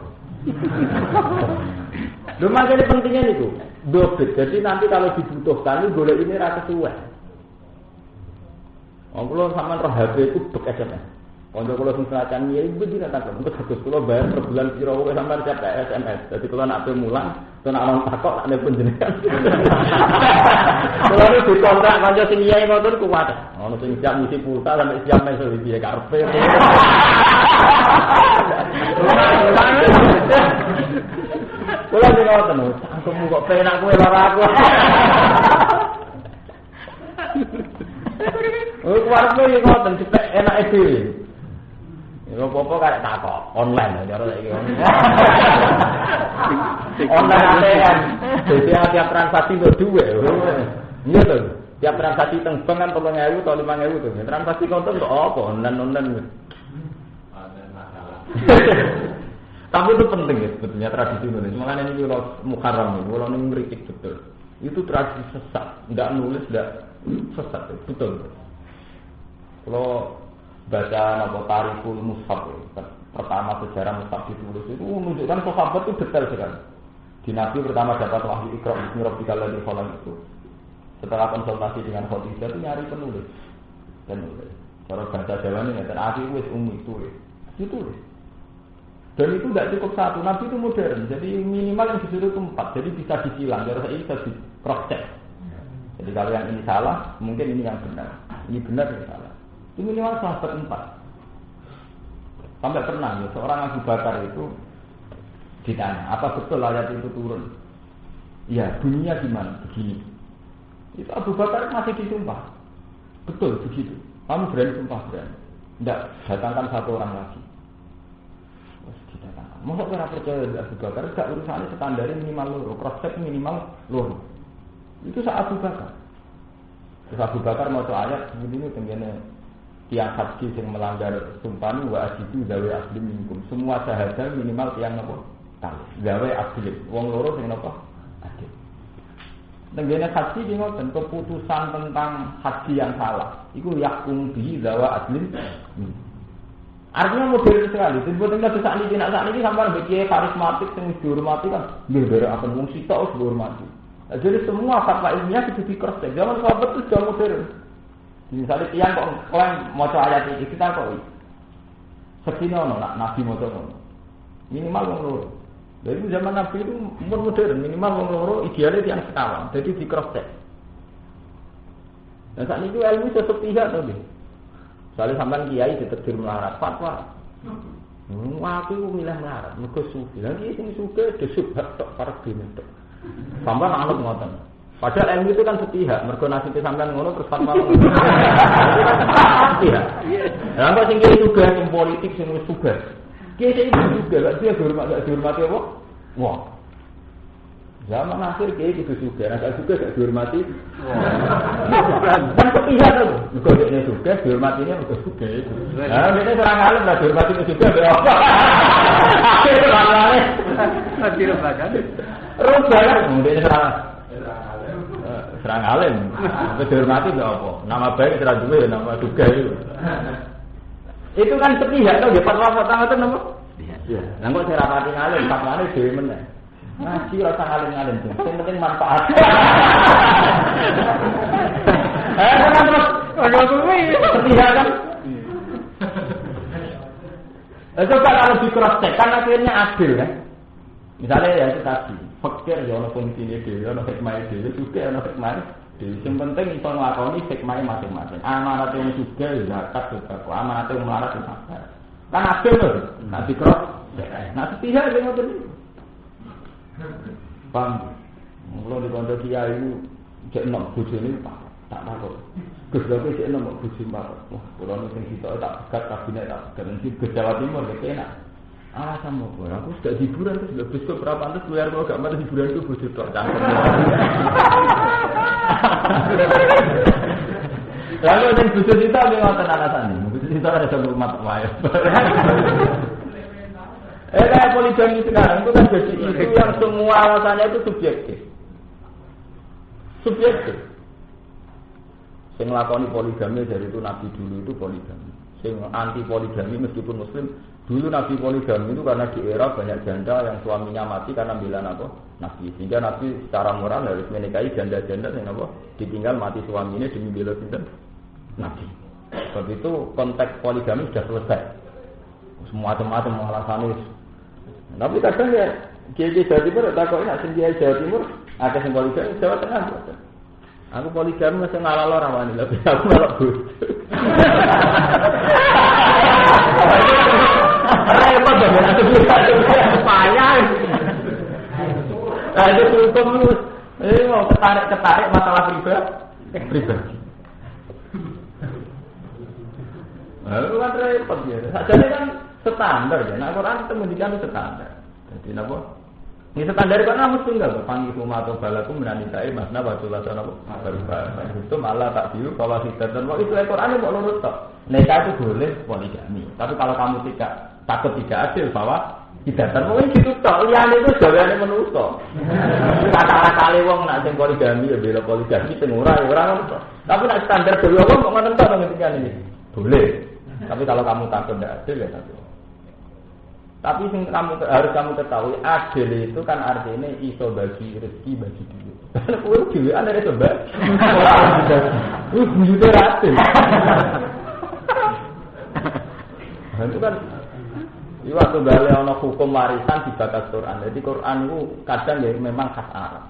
A: Lho makane pentingnya niku. Dobet. Jadi nanti kalau dibutuhkan golek ini ra kesuwen. Kalau sama roh HP itu bek SMS. Kalau kalau misalkan ya ibu tidak takut untuk satu kilo bayar per bulan kira kira sampai siapa SMS. Jadi kalau nak pemulang, kalau nak orang takut nak nelpon jenengan. Kalau itu dikontrak kanjeng sing iya ngoten kuat. Ono sing siap ngisi pulsa sampai siap mesel iki ya karepe. Kula sing ngoten lho, cangkemmu kok penak kowe lara aku. Oh, keluarga iki ngoten cepet enake dhewe. Ya apa-apa karek takok online cara saiki. Online ATM. Jadi tiap transaksi untuk duwe. Iya to. Tiap transaksi teng bank kan 3.000 atau 5.000 tuh. Transaksi konten kok apa online. Tapi itu penting ya sebetulnya tradisi Indonesia. Makanya ini kalau Muharram ini, kalau ini ngeritik betul. Itu tradisi sesat, enggak nulis, enggak sesat, betul. Kalau baca nama Tarikul Mushaf, pertama sejarah Mushaf ditulis itu menunjukkan sahabat itu detail sekali. Di Nabi pertama dapat wahyu Iqra bismi rabbikal ladzi khalaq itu. Setelah konsultasi dengan Khadijah itu nyari penulis. Dan cara bahasa Jawa ini dan akhir wis tulis. Ditulis. Dan itu tidak cukup satu, Nabi itu modern. Jadi minimal yang disuruh itu 4. Jadi bisa disilang, cara saya bisa di cross check. Jadi kalau yang ini salah, mungkin ini yang benar. Ini benar, ini salah. Itu minimal sahabat 4. Sampai pernah ya, seorang Abu Bakar itu ditanya, apa betul ayat itu turun? Ya, bunyinya gimana? Begini. Itu Abu Bakar masih disumpah. Betul, begitu. Kamu berani sumpah berani. Tidak, datangkan satu orang lagi. Masa kira percaya Abu Bakar gak urusannya standarnya minimal loro, cross-check minimal loro. Itu saat Abu Bakar. Terus Abu Bakar mau ayat begini tenggene tiang haji yang melanggar sumpah wa ajidu gawe asli minkum. Semua sahaja minimal tiang nopo? Gawe asli. Wong loro sing nopo? Adil. Tenggene haji ki ngoten keputusan tentang haji yang salah. Iku yakum bi gawa asli. Artinya modern sekali. Sebetulnya saat ini sampai begitu karismatik yang dihormati kan, berbeda akan wong sitok harus dihormati. Jadi semua fatwa ilmiah itu di cross check. Zaman sahabat itu sudah modern. Misalnya tiang kok klaim mau ayat ini kita kok sekini ono nak nabi mau ono minimal wong loro. Jadi zaman nabi itu modern minimal wong loro idealnya tiang sekawan. Jadi di cross check. Dan saat itu ilmu sepihak tadi. Soalnya sampai kiai ditegur melarat fatwa. Aku milih melarat, mergo sufi. Lah iki sing suge disubhat tok para dene tok. Sampeyan anut ngoten. Padahal ilmu itu kan sepihak, mergo nasib sampean ngono terus fatwa ngono. Iya. Lah kok sing iki juga sing politik sing wis suga. Ki sing juga gak dia dihormati apa? Wah. Zaman akhir kayak gitu juga, agak juga gak dihormati. Kan sepihak tuh, mergo dekne juga dihormatinya mergo juga. Nah, ini serang alim lah dihormati juga berapa? Akhirnya bangane. Mati lembaga. Rubah kan, ini serang alim. Dihormati berapa? Nama baik serang juga, nama juga itu. Itu kan sepihak tuh, dia fatwa-fatwa itu nama. Iya. Nah kok saya rapati ngalim, fatwane dhewe meneh. Ngaji rasa ngalim-ngalim tuh. Yang penting manfaat. Kan terus ono kuwi sepihak kan. Coba kalau di cross check kan akhirnya adil kan. Misalnya ya itu tadi, fakir ya ono fungsine dhewe, ono hikmah dhewe, juga ono hikmah dhewe. Yang penting iso nglakoni hikmah masing-masing. Amanat yang juga zakat sedekah, amanat yang melarat zakat. Kan adil tuh. Nah di cross nah sepihak sing ngoten iki. Paham? Mulai di kantor kiai itu cek enak bujuni tak takut. Gus lagi cek enak bujuni pak. Wah, kalau nuseng kita tak pegat kabinet tak pegat nanti ke Jawa Timur gak enak. Sama gue, aku sudah hiburan terus lebih ke berapa antus keluar kalau gak mati hiburan itu bujut tak cangkem. Lalu yang bujut kita memang alasannya. Bujut kita ada sebelum mata wayang. Kayak poligami sekarang itu kan jadi itu yang semua alasannya itu subjektif. Subjektif. Yang ngelakoni poligami dari itu Nabi dulu itu poligami. Yang anti poligami meskipun Muslim dulu Nabi poligami itu karena di era banyak janda yang suaminya mati karena bilang apa Nabi. Sehingga Nabi secara moral harus menikahi janda-janda yang apa ditinggal mati suaminya demi bela Nabi. Sebab itu konteks poligami sudah selesai. Semua macam-macam alasannya. Tapi kadang ya kiai Jawa Timur tak kok nak sing kiai Jawa Timur ada sing poligami Jawa Tengah. Aku poligami masih ngalalo rawani lha aku melok bojo. Repot banget aku payah. Ada hukum mau ketarik masalah pribadi. Lalu kan repot ya. Sajane kan standar ya. Nah, Quran itu mendikan standar. Jadi napa? Ini standar kan namun tunggal. Panggil rumah atau balaku menanikai makna batulah sana berubah. Itu malah tak biru kalau sidat dan itu Quran itu lurus tok. Nikah itu boleh poligami. Tapi kalau kamu takut tidak adil bahwa tidak mungkin gitu tok. Liyane itu gaweane manusa. Kata-kata wong nak sing poligami ya bela poligami sing ora ngono. Tapi nak standar dhewe wong kok ngoten tok ngendikan ini. Boleh. Tapi kalau kamu takut tidak adil ya takut. Tapi harus kamu ketahui adil itu kan artinya iso bagi rezeki bagi duit. Karena kue duit ada iso bagi. Itu adil. Itu kan waktu balik ono hukum warisan di bakas Quran. Jadi Quran itu kadang ya memang khas Arab.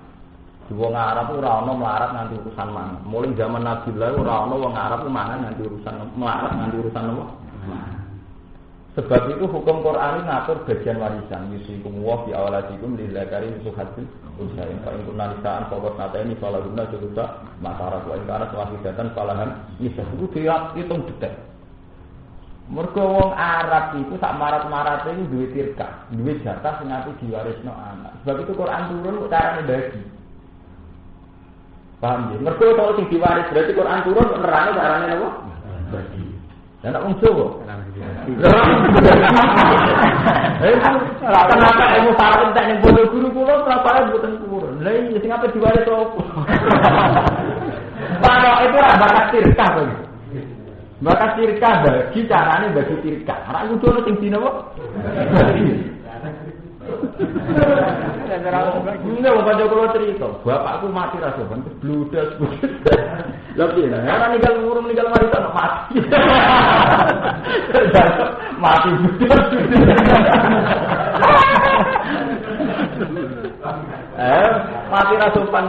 A: Di wong Arab ora ono melarat nanti urusan mangan. Mulai zaman Nabi lah ora ono wong Arab mangan nanti urusan melarat nanti urusan apa? Sebab itu hukum Quran ini ngatur bagian warisan. Yusikum wa fi awladikum lidzakari mithlu hadzil unsayain. Fa in kunna nisaan fawqa nata'ini falahunna thulutsa ma tarak wa in kanat wahidatan falahan nisfu. Itu dihitung detail. Mergo wong Arab itu sak marat-marate iki duwe tirkah, duwe jatah sing ati diwarisno anak. Sebab itu Quran turun kok carane bagi. Paham ya? Mergo kalau sing diwaris berarti Quran turun nerane carane apa? Bagi. Dan tak Jawa. Kenapa ilmu saraf entek ning bodo guru kula rapane mboten kurun. Lah iki sing ape diwaris opo? Pak itu ra bakat tirkah to. Bakat tirkah bagi carane bagi tirkah. Ora kudu ono sing dina apa? Ini wong kanca kula cerita, bapakku mati ra sopan terus bludas. Lha piye? Ora ninggal urung ninggal warisan mati. Mati bludas. Mati ra sopan.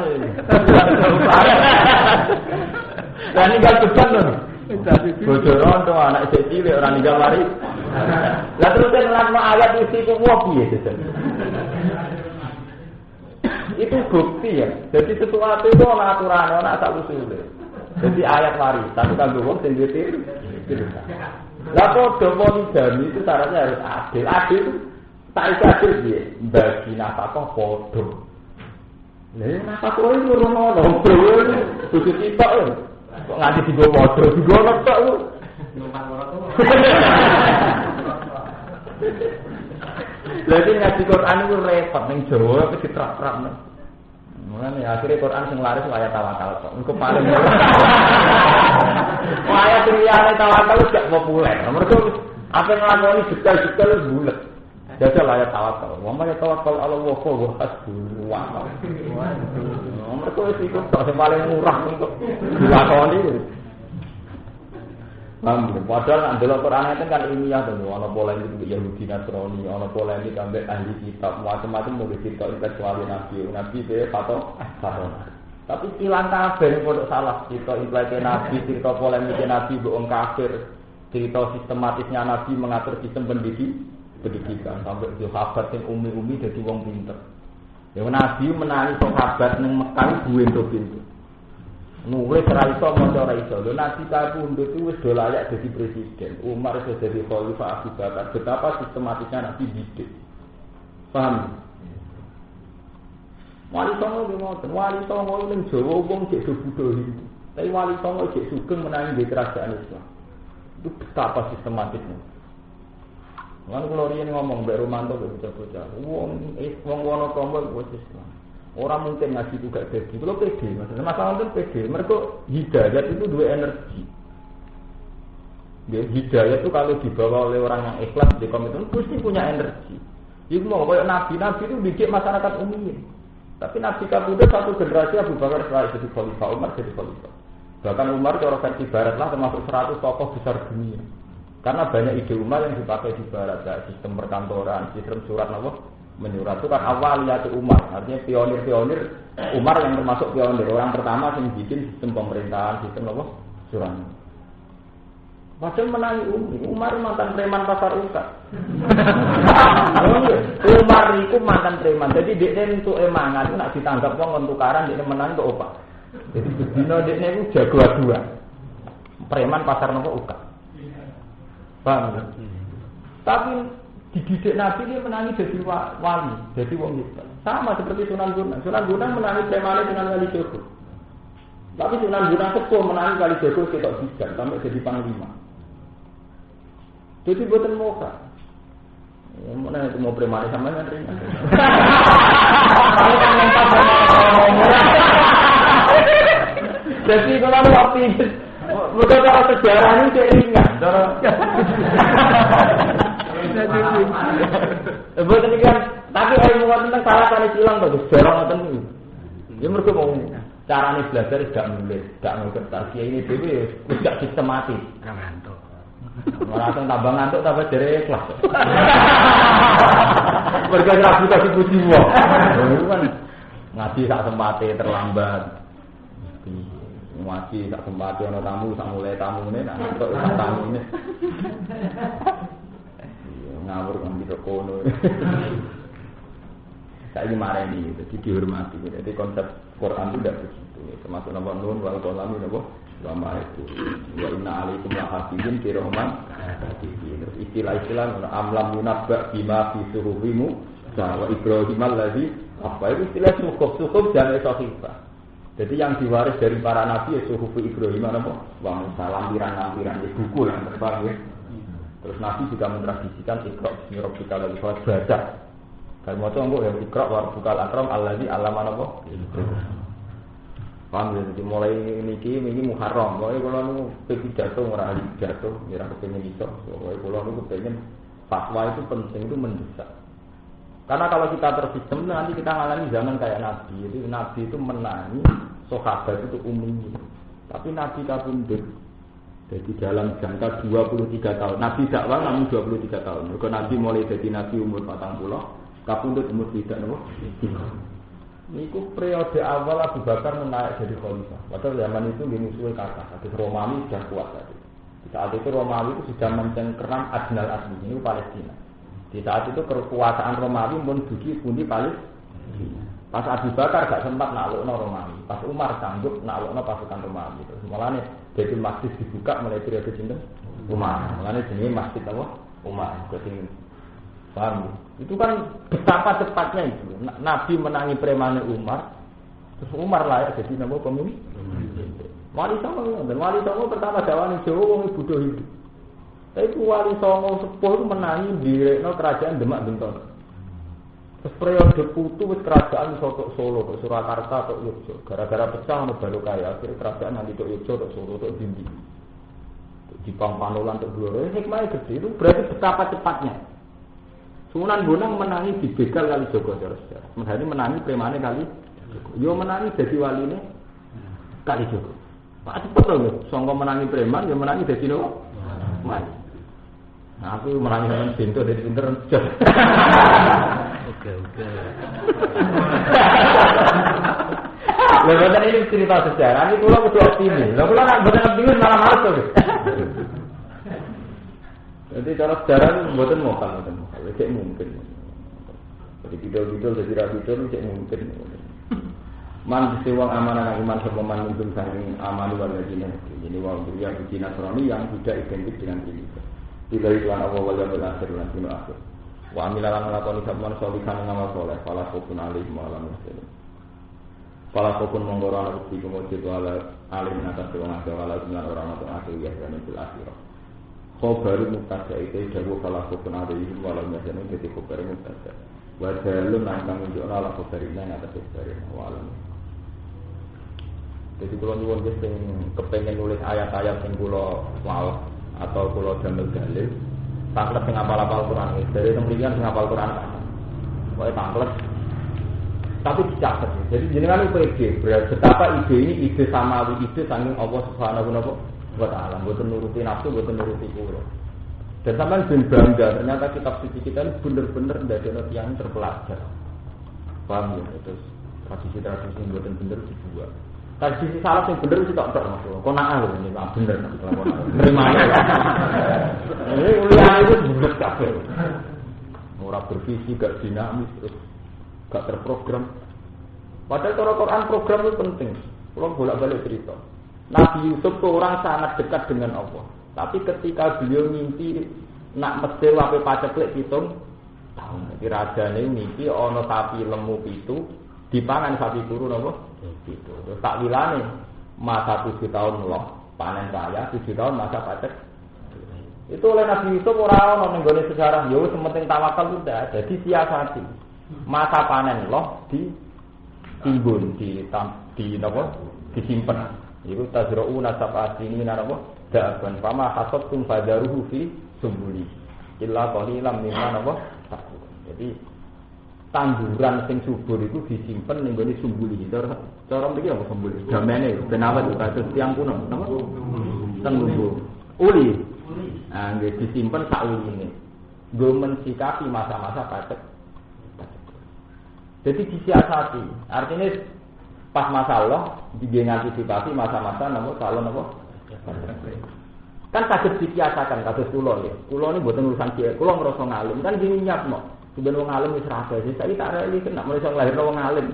A: Lah ninggal beban lho. Bojo rondo anak isih cilik ora ninggal mari. Lah terus ngelakno ayat isi ku piye to? Itu bukti ya. Jadi sesuatu itu ana aturane, ana asal usule. Jadi ayat warisan kanggo wong sing ngerti. Lah padha poligami itu syaratnya harus adil. Adil tak adil piye? Bagi nafkah padha. Lah nafkah itu ngono lho. Kudu sitok lho. Kok nganti digo padha, digo tok lho. Numpak ora to. Lagi ngaji Quran itu repot ning Jawa wis diterap-terapno. Mulane akhire Quran sing laris ayat tawakal kok. Engko paling ayat liyane tawakal gak populer. Mergo apa nglakoni detail-detail bulet. Jajal ayat tawakal. Wa may tawakkal 'ala Allah fa huwa hasbuh. Mergo wis iku tok sing paling murah untuk dilakoni. Padahal ndelok Quran itu kan ilmiah to, ana polemik Yahudi Nasrani, ana polemik ambek ahli kitab, macam-macam nulis cerita intelektual Nabi be pato. Tapi ilang kabeh kok salah cerita intelektual Nabi, cerita polemik Nabi mbok wong kafir, cerita sistematisnya Nabi mengatur sistem pendidikan sampai sahabat sing umi-umi dadi wong pinter. Ya Nabi menangi sahabat ning Mekah duwe to pinter. Nulis ora iso maca ora iso. Lho Nabi kapundhut itu wis do layak dadi presiden. Umar wis dadi khalifah Abu Bakar. Betapa sistematisnya Nabi didik. Paham? Wali songo ngoten, wali songo ning Jawa wong cek do Buddha Hindu. Tapi wali songo cek sugeng menangi di kerajaan Islam. Itu betapa sistematisnya. Lan kula riyen ngomong mbek Romanto bocah-bocah. Wong Wonosobo wis Islam. Orang mungkin ngaji juga jadi, kalau pede, masalah itu pede. Mereka hidayat itu dua energi. Ya, hidayat itu kalau dibawa oleh orang yang ikhlas di komitmen, pasti punya energi. Itu mau kayak nabi itu didik masyarakat umum. Tapi nabi kabudut satu generasi Abu Bakar setelah jadi khalifah, Umar jadi khalifah. Bahkan Umar cara versi barat lah termasuk 100 tokoh besar dunia. Karena banyak ide Umar yang dipakai di barat, ya, sistem perkantoran, sistem surat menyurat itu kan awaliyat Umar, artinya pionir-pionir Umar yang termasuk pionir orang pertama yang bikin sistem pemerintahan, sistem apa? Surat. Padahal menangi Umar mantan preman pasar ukat. Umar itu mantan preman, jadi dia untuk emangan itu nak ditanggap wong tukaran dia menang untuk opah. Jadi dino dia itu jago dua, preman pasar nopo ukat. Paham? Tapi dididik Nabi dia menangi jadi wali, jadi wong itu. Sama seperti Sunan Gunung. Sunan Gunung menangi premane Sunan Kalijogo. Tapi Sunan Gunung sepuh menangi Kalijogo ketok bidan sampai jadi panglima. Jadi buatan moka. Mana itu mau premane sama kan ringan. Jadi kalau waktu itu bukan kalau sejarah ini saya ringan. Betul kan, tapi kalau mau tentang salah kali silang bagus, jarang ngoten niku. Ya mergo mau carane belajar gak nulis, gak ngertas. Ya ini dhewe wis gak sistematis. Ngantuk. Ora tambah ngantuk tambah jere ikhlas. Mergo ora buta dipuji wong. Itu kan ngaji sak sempate terlambat. Ngaji sak sempate ana tamu sak mulai tamune nak entuk sak tamune. Ngawur kan di kono. Saya ini marah ini, jadi dihormati. Jadi konsep Quran itu tidak begitu. Termasuk nama Nun wal qalami napa? Lama itu. Wa inna alaikum lahafizin kiraman. Istilah-istilah amlam munabba bima fi suhufimu wa Ibrahim allazi apa itu istilah suhuf dan sahifah. Jadi yang diwaris dari para nabi ya suhuf Ibrahim napa? Wa lampiran-lampiran buku yang terbang ya. Terus Nabi juga mentradisikan Iqra bismi rabbikal ladzi khalaq baca. Kalau mau coba ya Iqra wa rabbukal akram allazi 'allama apa? Paham ya, jadi mulai ini Muharram. Pokoke kula niku pidato ora ahli pidato, ora kepengin iso. Pokoke kula niku kepengin fatwa itu penting, itu mendesak. Karena kalau kita tersistem nanti kita ngalami zaman kayak Nabi. Jadi Nabi itu menangi sahabat itu umumnya. Tapi Nabi kabundut. Jadi dalam jangka 23 tahun. Nabi dakwah namun 23 tahun. Mergo Nabi mulai jadi Nabi umur 40, kapundhut umur 3 napa? Niku periode awal Abu Bakar menaik jadi khalifah. Padahal zaman itu musuhe kathah. Hadis Romawi sudah kuat tadi. Saat itu Romawi itu sudah mencengkeram Adnal Asli, ini Palestina. Di saat itu kekuasaan Romawi pun dugi pundi Palestina. Pas Abu Bakar gak sempat naklukno Romawi, pas Umar sanggup naklukno pasukan Romawi. Terus mulane Baitul Maqdis dibuka mulai periode sinten? Umar. Mulane jenenge Masjid apa? Umar. Jadi paham? Itu kan betapa cepatnya itu. Nabi menangi premane Umar, terus Umar layak jadi nama pemimpin. Wali Songo, dan Wali Songo pertama dakwaan Jawa wong Buddha hidup. Tapi Wali Songo sepuh itu menangi direkno kerajaan Demak Bentong. Terus periode putu wis kerajaan sotok Solo, tok Surakarta, tok Yogyakarta. Gara-gara pecah ono Balokaya, akhirnya kerajaan nanti tok Yogyakarta, tok Solo, tok Dindi. Jipang Panolan, tok Blora. Hikmahnya gede itu berarti betapa cepatnya. Sunan Bonang menangi dibegal kali Joko sejarah. Mereka menangi premane kali. Yo menangi jadi waline kali Joko. Pak cepet loh, songko menangi preman, yo menangi jadi nopo. Mas. Nah, aku menangi dengan pintu dari pinter. Oke. Lepas ini cerita sejarah, ini kalau betul optimis. Kalau nak betul optimis malah malas tuh. Jadi cara sejarah itu betul mokal. Cek mungkin. Jadi video-video jadi radio cek mungkin. Man sewang amanah iman sepaman mungkin saking aman luar negeri. Jadi waktu yang di Nasrani yang tidak identik dengan ini. Bila iklan awal wal yaumil akhir lan dina akhir. Wa amilan lakoni sabman solihan ngamal soleh. Fala khufun alaihim wa lam yahzanun. Fala khufun menggorana bukti kemujud wala alim atas wong akeh wala dengan orang atau akeh ya dan fil akhirah. Khabaru mubtada itu dawu fala khufun alaihim wa lam yahzanun jadi khabaru mubtada. Wa dalun nang nunjukna ala khabarina atas khabarina wa alam. Jadi kalau nyuwun wis sing kepengin nulis ayat-ayat sing kula waos atau kula damel dalil, tanglet sing apal-apal Quran. Dari temrikan sing apal Quran. Pokoke tanglet. Tapi dicatat. Jadi jenengan ide, betapa ide ini ide samawi, ide saking Allah Subhanahu wa taala. Mboten nuruti nafsu, mboten nuruti kula. Dan sampean ben bangga ternyata kitab suci kita ini bener-bener ndadekno tiyang terpelajar. Paham ya? Terus tradisi-tradisi mboten bener dibuat. Tradisi salah yang bener itu tak maksud. Kona'ah lho ini bener terimanya. Ini uliah itu bulet kabeh. Ora bervisi, gak dinamis, terus gak terprogram. Padahal cara Quran program itu penting. Kalau bolak-balik cerita. Nabi Yusuf itu orang sangat dekat dengan Allah. Tapi ketika beliau mimpi nak mesti wape paceklek pitung tahun. Jadi rajane mimpi ana sapi lemu pitu dipangan sapi turu napa? Gitu. Terus takwilane masa 7 tahun loh panen raya, 7 tahun masa pacek. Itu oleh Nabi Yusuf ora ono ning gone sejarah, yo sementing tawakal sudah ada disiasati. Masa panen loh ditimbun, napa? Disimpen. Iku tazra'una sab'asini napa? Da'ban fama hasadtum fadaruhu fi sumbuli. Illa qalilan mimma napa? Jadi tanduran sing subur itu disimpen ning gone sumbuli. Cara mriki apa sumbuli? Damene ben awet kados tiyang kuno. Napa? Tenggubu. Uli. Ah nggih disimpen sak uline. Nggo mensikapi masa-masa pacek. Jadi disiasati. Artinya pas masalah diantisipasi masa-masa napa calon napa? Kan saged disiasakan kados kula ya. Kula ini mboten urusan kiai, kula ngrasa ngalim kan dinyapno. Sebenarnya wong alim wis ra akeh, saya tak reli kena mulai sang lahirno wong alim.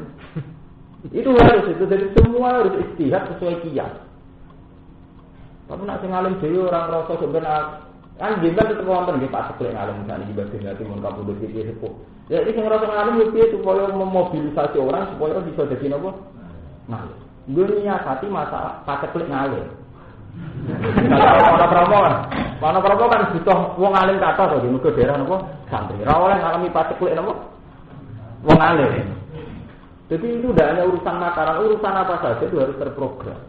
A: Itu harus itu jadi semua harus istihad sesuai kias. Tapi nak sing alim dhewe ora ngrasa sebenarnya kan jenengan tetep wonten nggih Pak Seklek ngalim sak iki bagian ngati mun kapundhut iki sepuh. Ya iki sing ngrasa ngalim yo piye supaya memobilisasi orang supaya bisa dadi napa? Ngalim. Dunia hati masa Pak Seklek ngalim. Mana promo kan butuh wong alim kata to di muga daerah napa santri. Ora oleh ngalami paceklek napa wong alim. Jadi itu tidak hanya urusan makanan, urusan apa saja itu harus terprogram.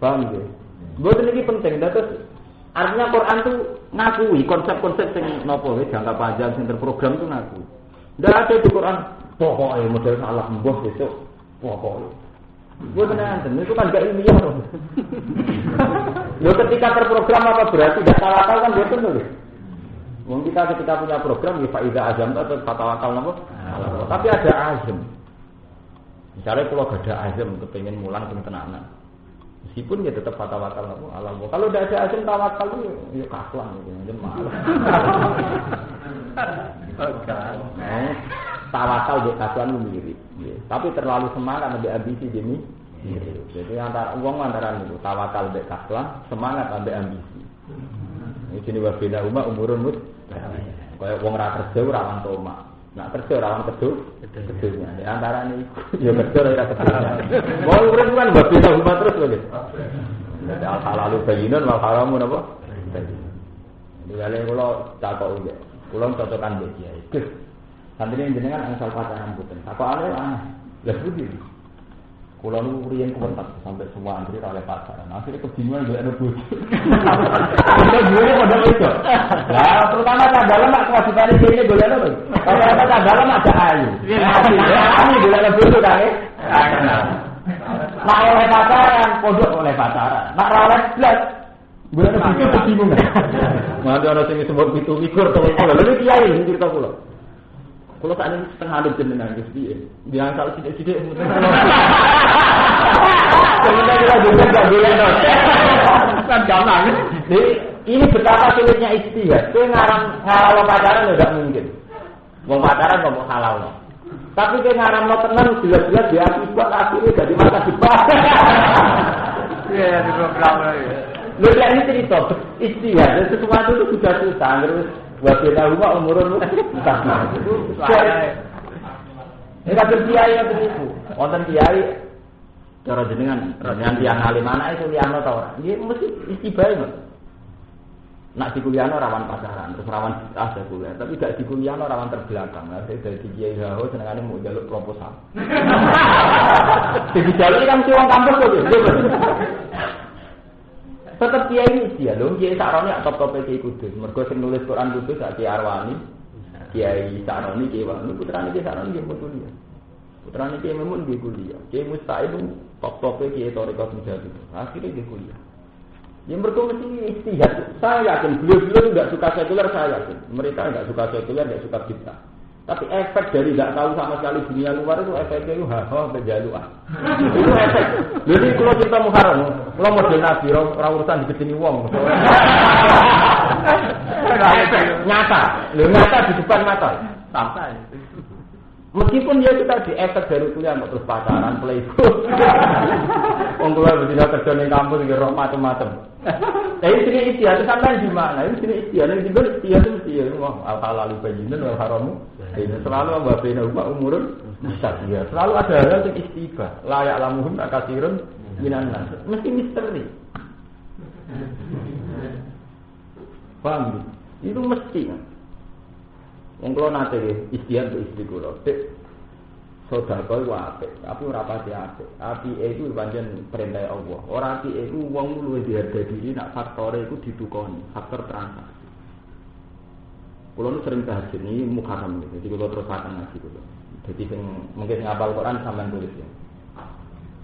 A: Paham ya? Mboten iki penting, terus artinya Quran itu ngakui konsep-konsep sing napa wis jangka panjang sing terprogram itu ngaku. Ndak ada di Quran pokoknya model salah mbah besok pokoknya. Mboten enten, itu kan gak ilmiah loh. Yo ketika terprogram apa berarti tidak tawakal kan mboten lho. Wong kita ketika punya program ya faida azam atau tawakal napa? Tapi ada azam. Misalnya kalau gak ada azam kepengin mulang sing tenanan. Meskipun dia tetap tawakal alam. Kalau tidak ada azam tawakal ya kaslan gitu, malah. Tawakal dia kaslan mirip. Tapi terlalu semangat lebih ambisi jadi mirip. Jadi antara itu tawakal dia kaslan, semangat ambek ambisi. Ini jenis wabila umurun mut. Kayak wong ra kerja rawan tomak. Nak kerja rawan kedurnya. Di antara ini ya kerja ora kedurnya. Mau urip kan wabila terus lho. Jadi al-halalu bayyinun wal haramu napa? Jadi kula takok iki. Kula cocokan mbek kiai. Gus. Santri jenengan angsal pacaran mboten. Takokane aneh. Lah pundi? Kula nu riyen kuwentat sampai semua antri oleh pacaran. Akhirnya kebingungan golek ana bojo. Udah gue pada itu. Lah terutama dalam mak kewajibane dhewe golek ana lho. Kalau ada dalam ada ayu. Ini golek ana bojo kae. Nak oleh pacaran, pondok oleh pacaran. Nak oleh blas. Golek ana bojo kebingungan. Mati ana sing sebut 17 30. Lha kiai sing cerita kula. Kalau saat ini setengah ada jenengan Gusti, dia kalau sidik-sidik mungkin. Sebenarnya kita juga nggak boleh kan jangan. Jadi ini betapa sulitnya ijtihad. Kau ngarang pacaran tidak mungkin. Mau pacaran nggak mau halal. Tapi kau ngarang mau tenang jelas-jelas dia akibat akhirnya jadi masa depan. Iya, di program lagi. Lalu ini cerita ijtihad. Sesuatu itu sudah susah terus. Wabila rumah umurun entah. Ini kader kiai yang begitu. Wonten kiai cara jenengan tiang alim anak itu liano ta ora? Nggih mesti istibae kok. Nak di kuliahno rawan pacaran, terus rawan ada kuliah, tapi gak di kuliahno rawan terbelakang. Lah saya dari kiai haho senengane mau jaluk proposal. Jadi jaluk kan wong kampus kok. Tetap kiai ini dia loh, kiai Saroni atau top kiai Kudus. Mergo sing nulis Quran Kudus Kiai Arwani, Kiai Saroni, Kiai Wani, putrane Kiai Saroni dia kuliah. Putrane Kiai Memun dia kuliah. Kiai Musta'id top Kiai Thariqah Mujahid. Akhirnya dia kuliah. Yang mergo mesti ijtihad. Saya yakin beliau enggak suka sekuler, saya yakin. Mereka enggak suka sekuler, enggak suka bid'ah. Tapi efek dari tidak tahu sama sekali dunia luar itu efeknya itu berjaluan. Itu efek. Jadi kalau cerita Muharram, kalau model Nabi, orang urusan digedeni wong. Nyata di depan mata. Sampai. Meskipun dia kita di efek dari kuliah terus pacaran, playboy. Wong kuliah betina kerja ning kampus iki roh macam-macam. Tapi sini istiadat sampai di mana? Ini sini istiadat juga istiadat mesti ya al-halalu bayyinun wal haramu. Ini selalu ambabena umurun mustaqiya. Selalu ada hal yang istiba. Layak lamuhun akasirun minan nas. Mesti misteri. Paham? Itu mesti. Wong kula nate istiadat untuk istri kula. Sedekah iku apik, tapi ora pati apik. Apike iku pancen perintah Allah. Ora apike iku wong luwih diharga diri nak faktore iku ditukoni, faktor transaksi. Kulo nu sering tahajud ini Muharram gitu. Jadi kulo terus akan ngaji kulo. Jadi mungkin ngapal Quran sampean tulis ya.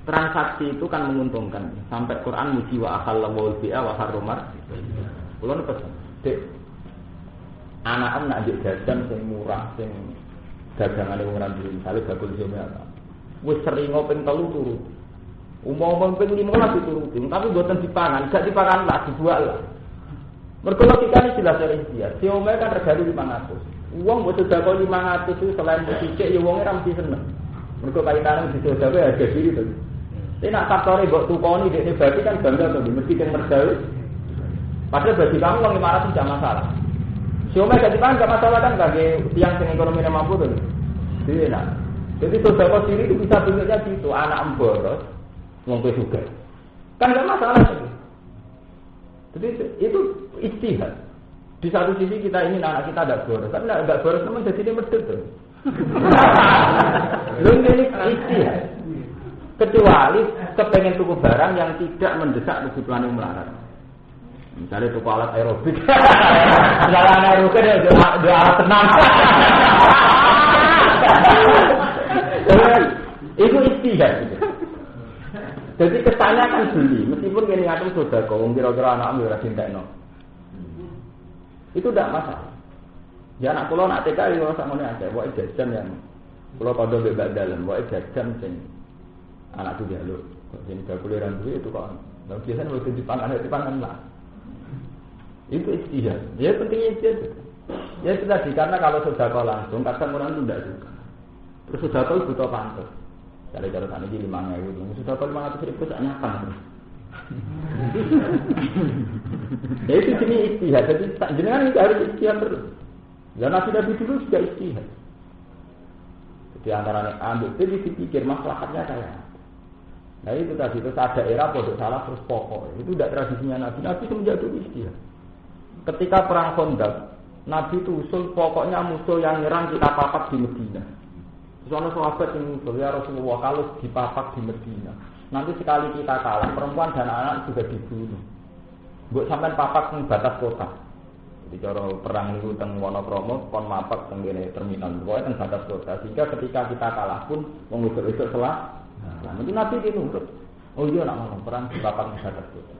A: Transaksi itu kan menguntungkan. Sampai Quran muji wa ahallahu bi'a wa harramar. Kulo nu pesen. Dek. Anak-anak nak njuk jajan sing murah sing dagangane wong ora duwe, misale bakul jome apa. Wis sering ping 3 turu. Umum ping 15 dituruti, tapi mboten dipangan, gak dipangan lah dibuat. Mergo logikane jelas dari dia. Siome kan regane 500. Wong mbok sedekah 500 itu selain sithik ya wong ora mesti seneng. Mergo kaitane disedekah harga diri to. Nek nak faktore mbok tukoni dekne berarti kan bangga to, mesti keng mergawe. Padahal bagi kamu wong 500 tidak masalah. Siome gak dipangan gak masalah kan bagi tiang sing ekonominya mampu to. Iya. Jadi sedekah diri itu bisa bentuknya gitu, anak emboros, wong juga. Kan gak masalah itu. Jadi itu ijtihad. Di satu sisi kita ingin anak kita tidak boros, tapi tidak boros namun jadi dia medit tuh. Belum ini ijtihad. Kecuali kepengen tuku barang yang tidak mendesak kebutuhan yang melarat. Misalnya tuku alat aerobik. Misalnya alat aerobik dia alat tenang. Itu ijtihad. Jadi kesannya kan beli, meskipun kini ngatur sudah kau kira-kira anak ambil rajin tekno. Itu tidak masalah. Ya anak pulau nak TK itu sama ni aja, buat jajan yang pulau pada bebas dalam, buat jajan sing anak tu jalur, jadi kalau kuliah itu kan Nah, biasanya waktu dipangan lah. Itu ijtihad. Ya pentingnya ijtihad. Ya itu tadi, karena kalau sedekah langsung kadang orang itu tidak suka. Terus sedekah itu butuh pantas. Cara-cara tadi di 5.000, sedekah 500.000 tak nyapan. Ya itu jenis ijtihad. Jadi jenengan itu harus ijtihad terus. Ya Nabi dulu juga ijtihad. Jadi antara ambil itu dipikir masalahnya kayak. Nah itu tadi, terus ada era pondok salah terus pokok. Itu tidak tradisinya Nabi. Nabi itu menjadi ijtihad. Ketika perang Khandaq, Nabi itu usul pokoknya musuh yang nyerang kita papak di Medina. Soalnya sahabat yang usul, ya Rasulullah kalau dipapak di Medina, nanti sekali kita kalah, perempuan dan anak juga dibunuh. Buat sampai papak di batas kota. Jadi cara perang itu teng Wonokromo, kon mapak teng terminal, pokoknya teng batas kota. Sehingga ketika kita kalah pun mengusir-usir selah. Nah, nanti Nabi itu nurut. Oh iya nak mau perang di papak di batas kota.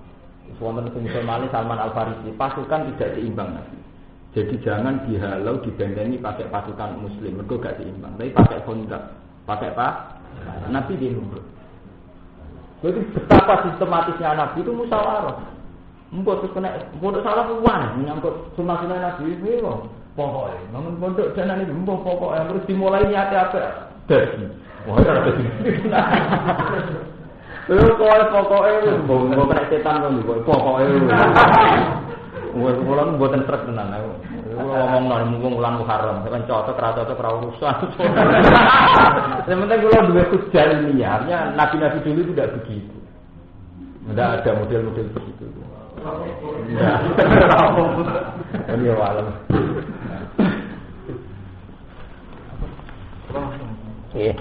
A: Wonten Sulaiman Salman Al Farisi, pasukan tidak seimbang Nabi. Jadi jangan dihalau, dibentengi pakai pasukan Muslim, mergo gak seimbang. Tapi pakai Khandaq, pakai Nabi dia nurut. Jadi betapa sistematisnya Nabi itu musyawarah. Mbok terus kena pondok salah kuwan, menyangkut sunah-sunah Nabi itu pokoknya. Namun pondok jangan ini mbok pokoknya terus dimulai niate apa? Dadi. Wah, ora dadi. Lho kok pokoke mbok kena setan kok mbok pokoke. Wes kula mboten trek tenan aku. Kula ngomong mumpung wulan Muharram, sampeyan cocok ra urusan. Yang penting kula duwe hujjah ilmiahnya, nabi-nabi dulu tidak begitu. Tidak ada model-model begitu. Enggak. Ini walam. Iya.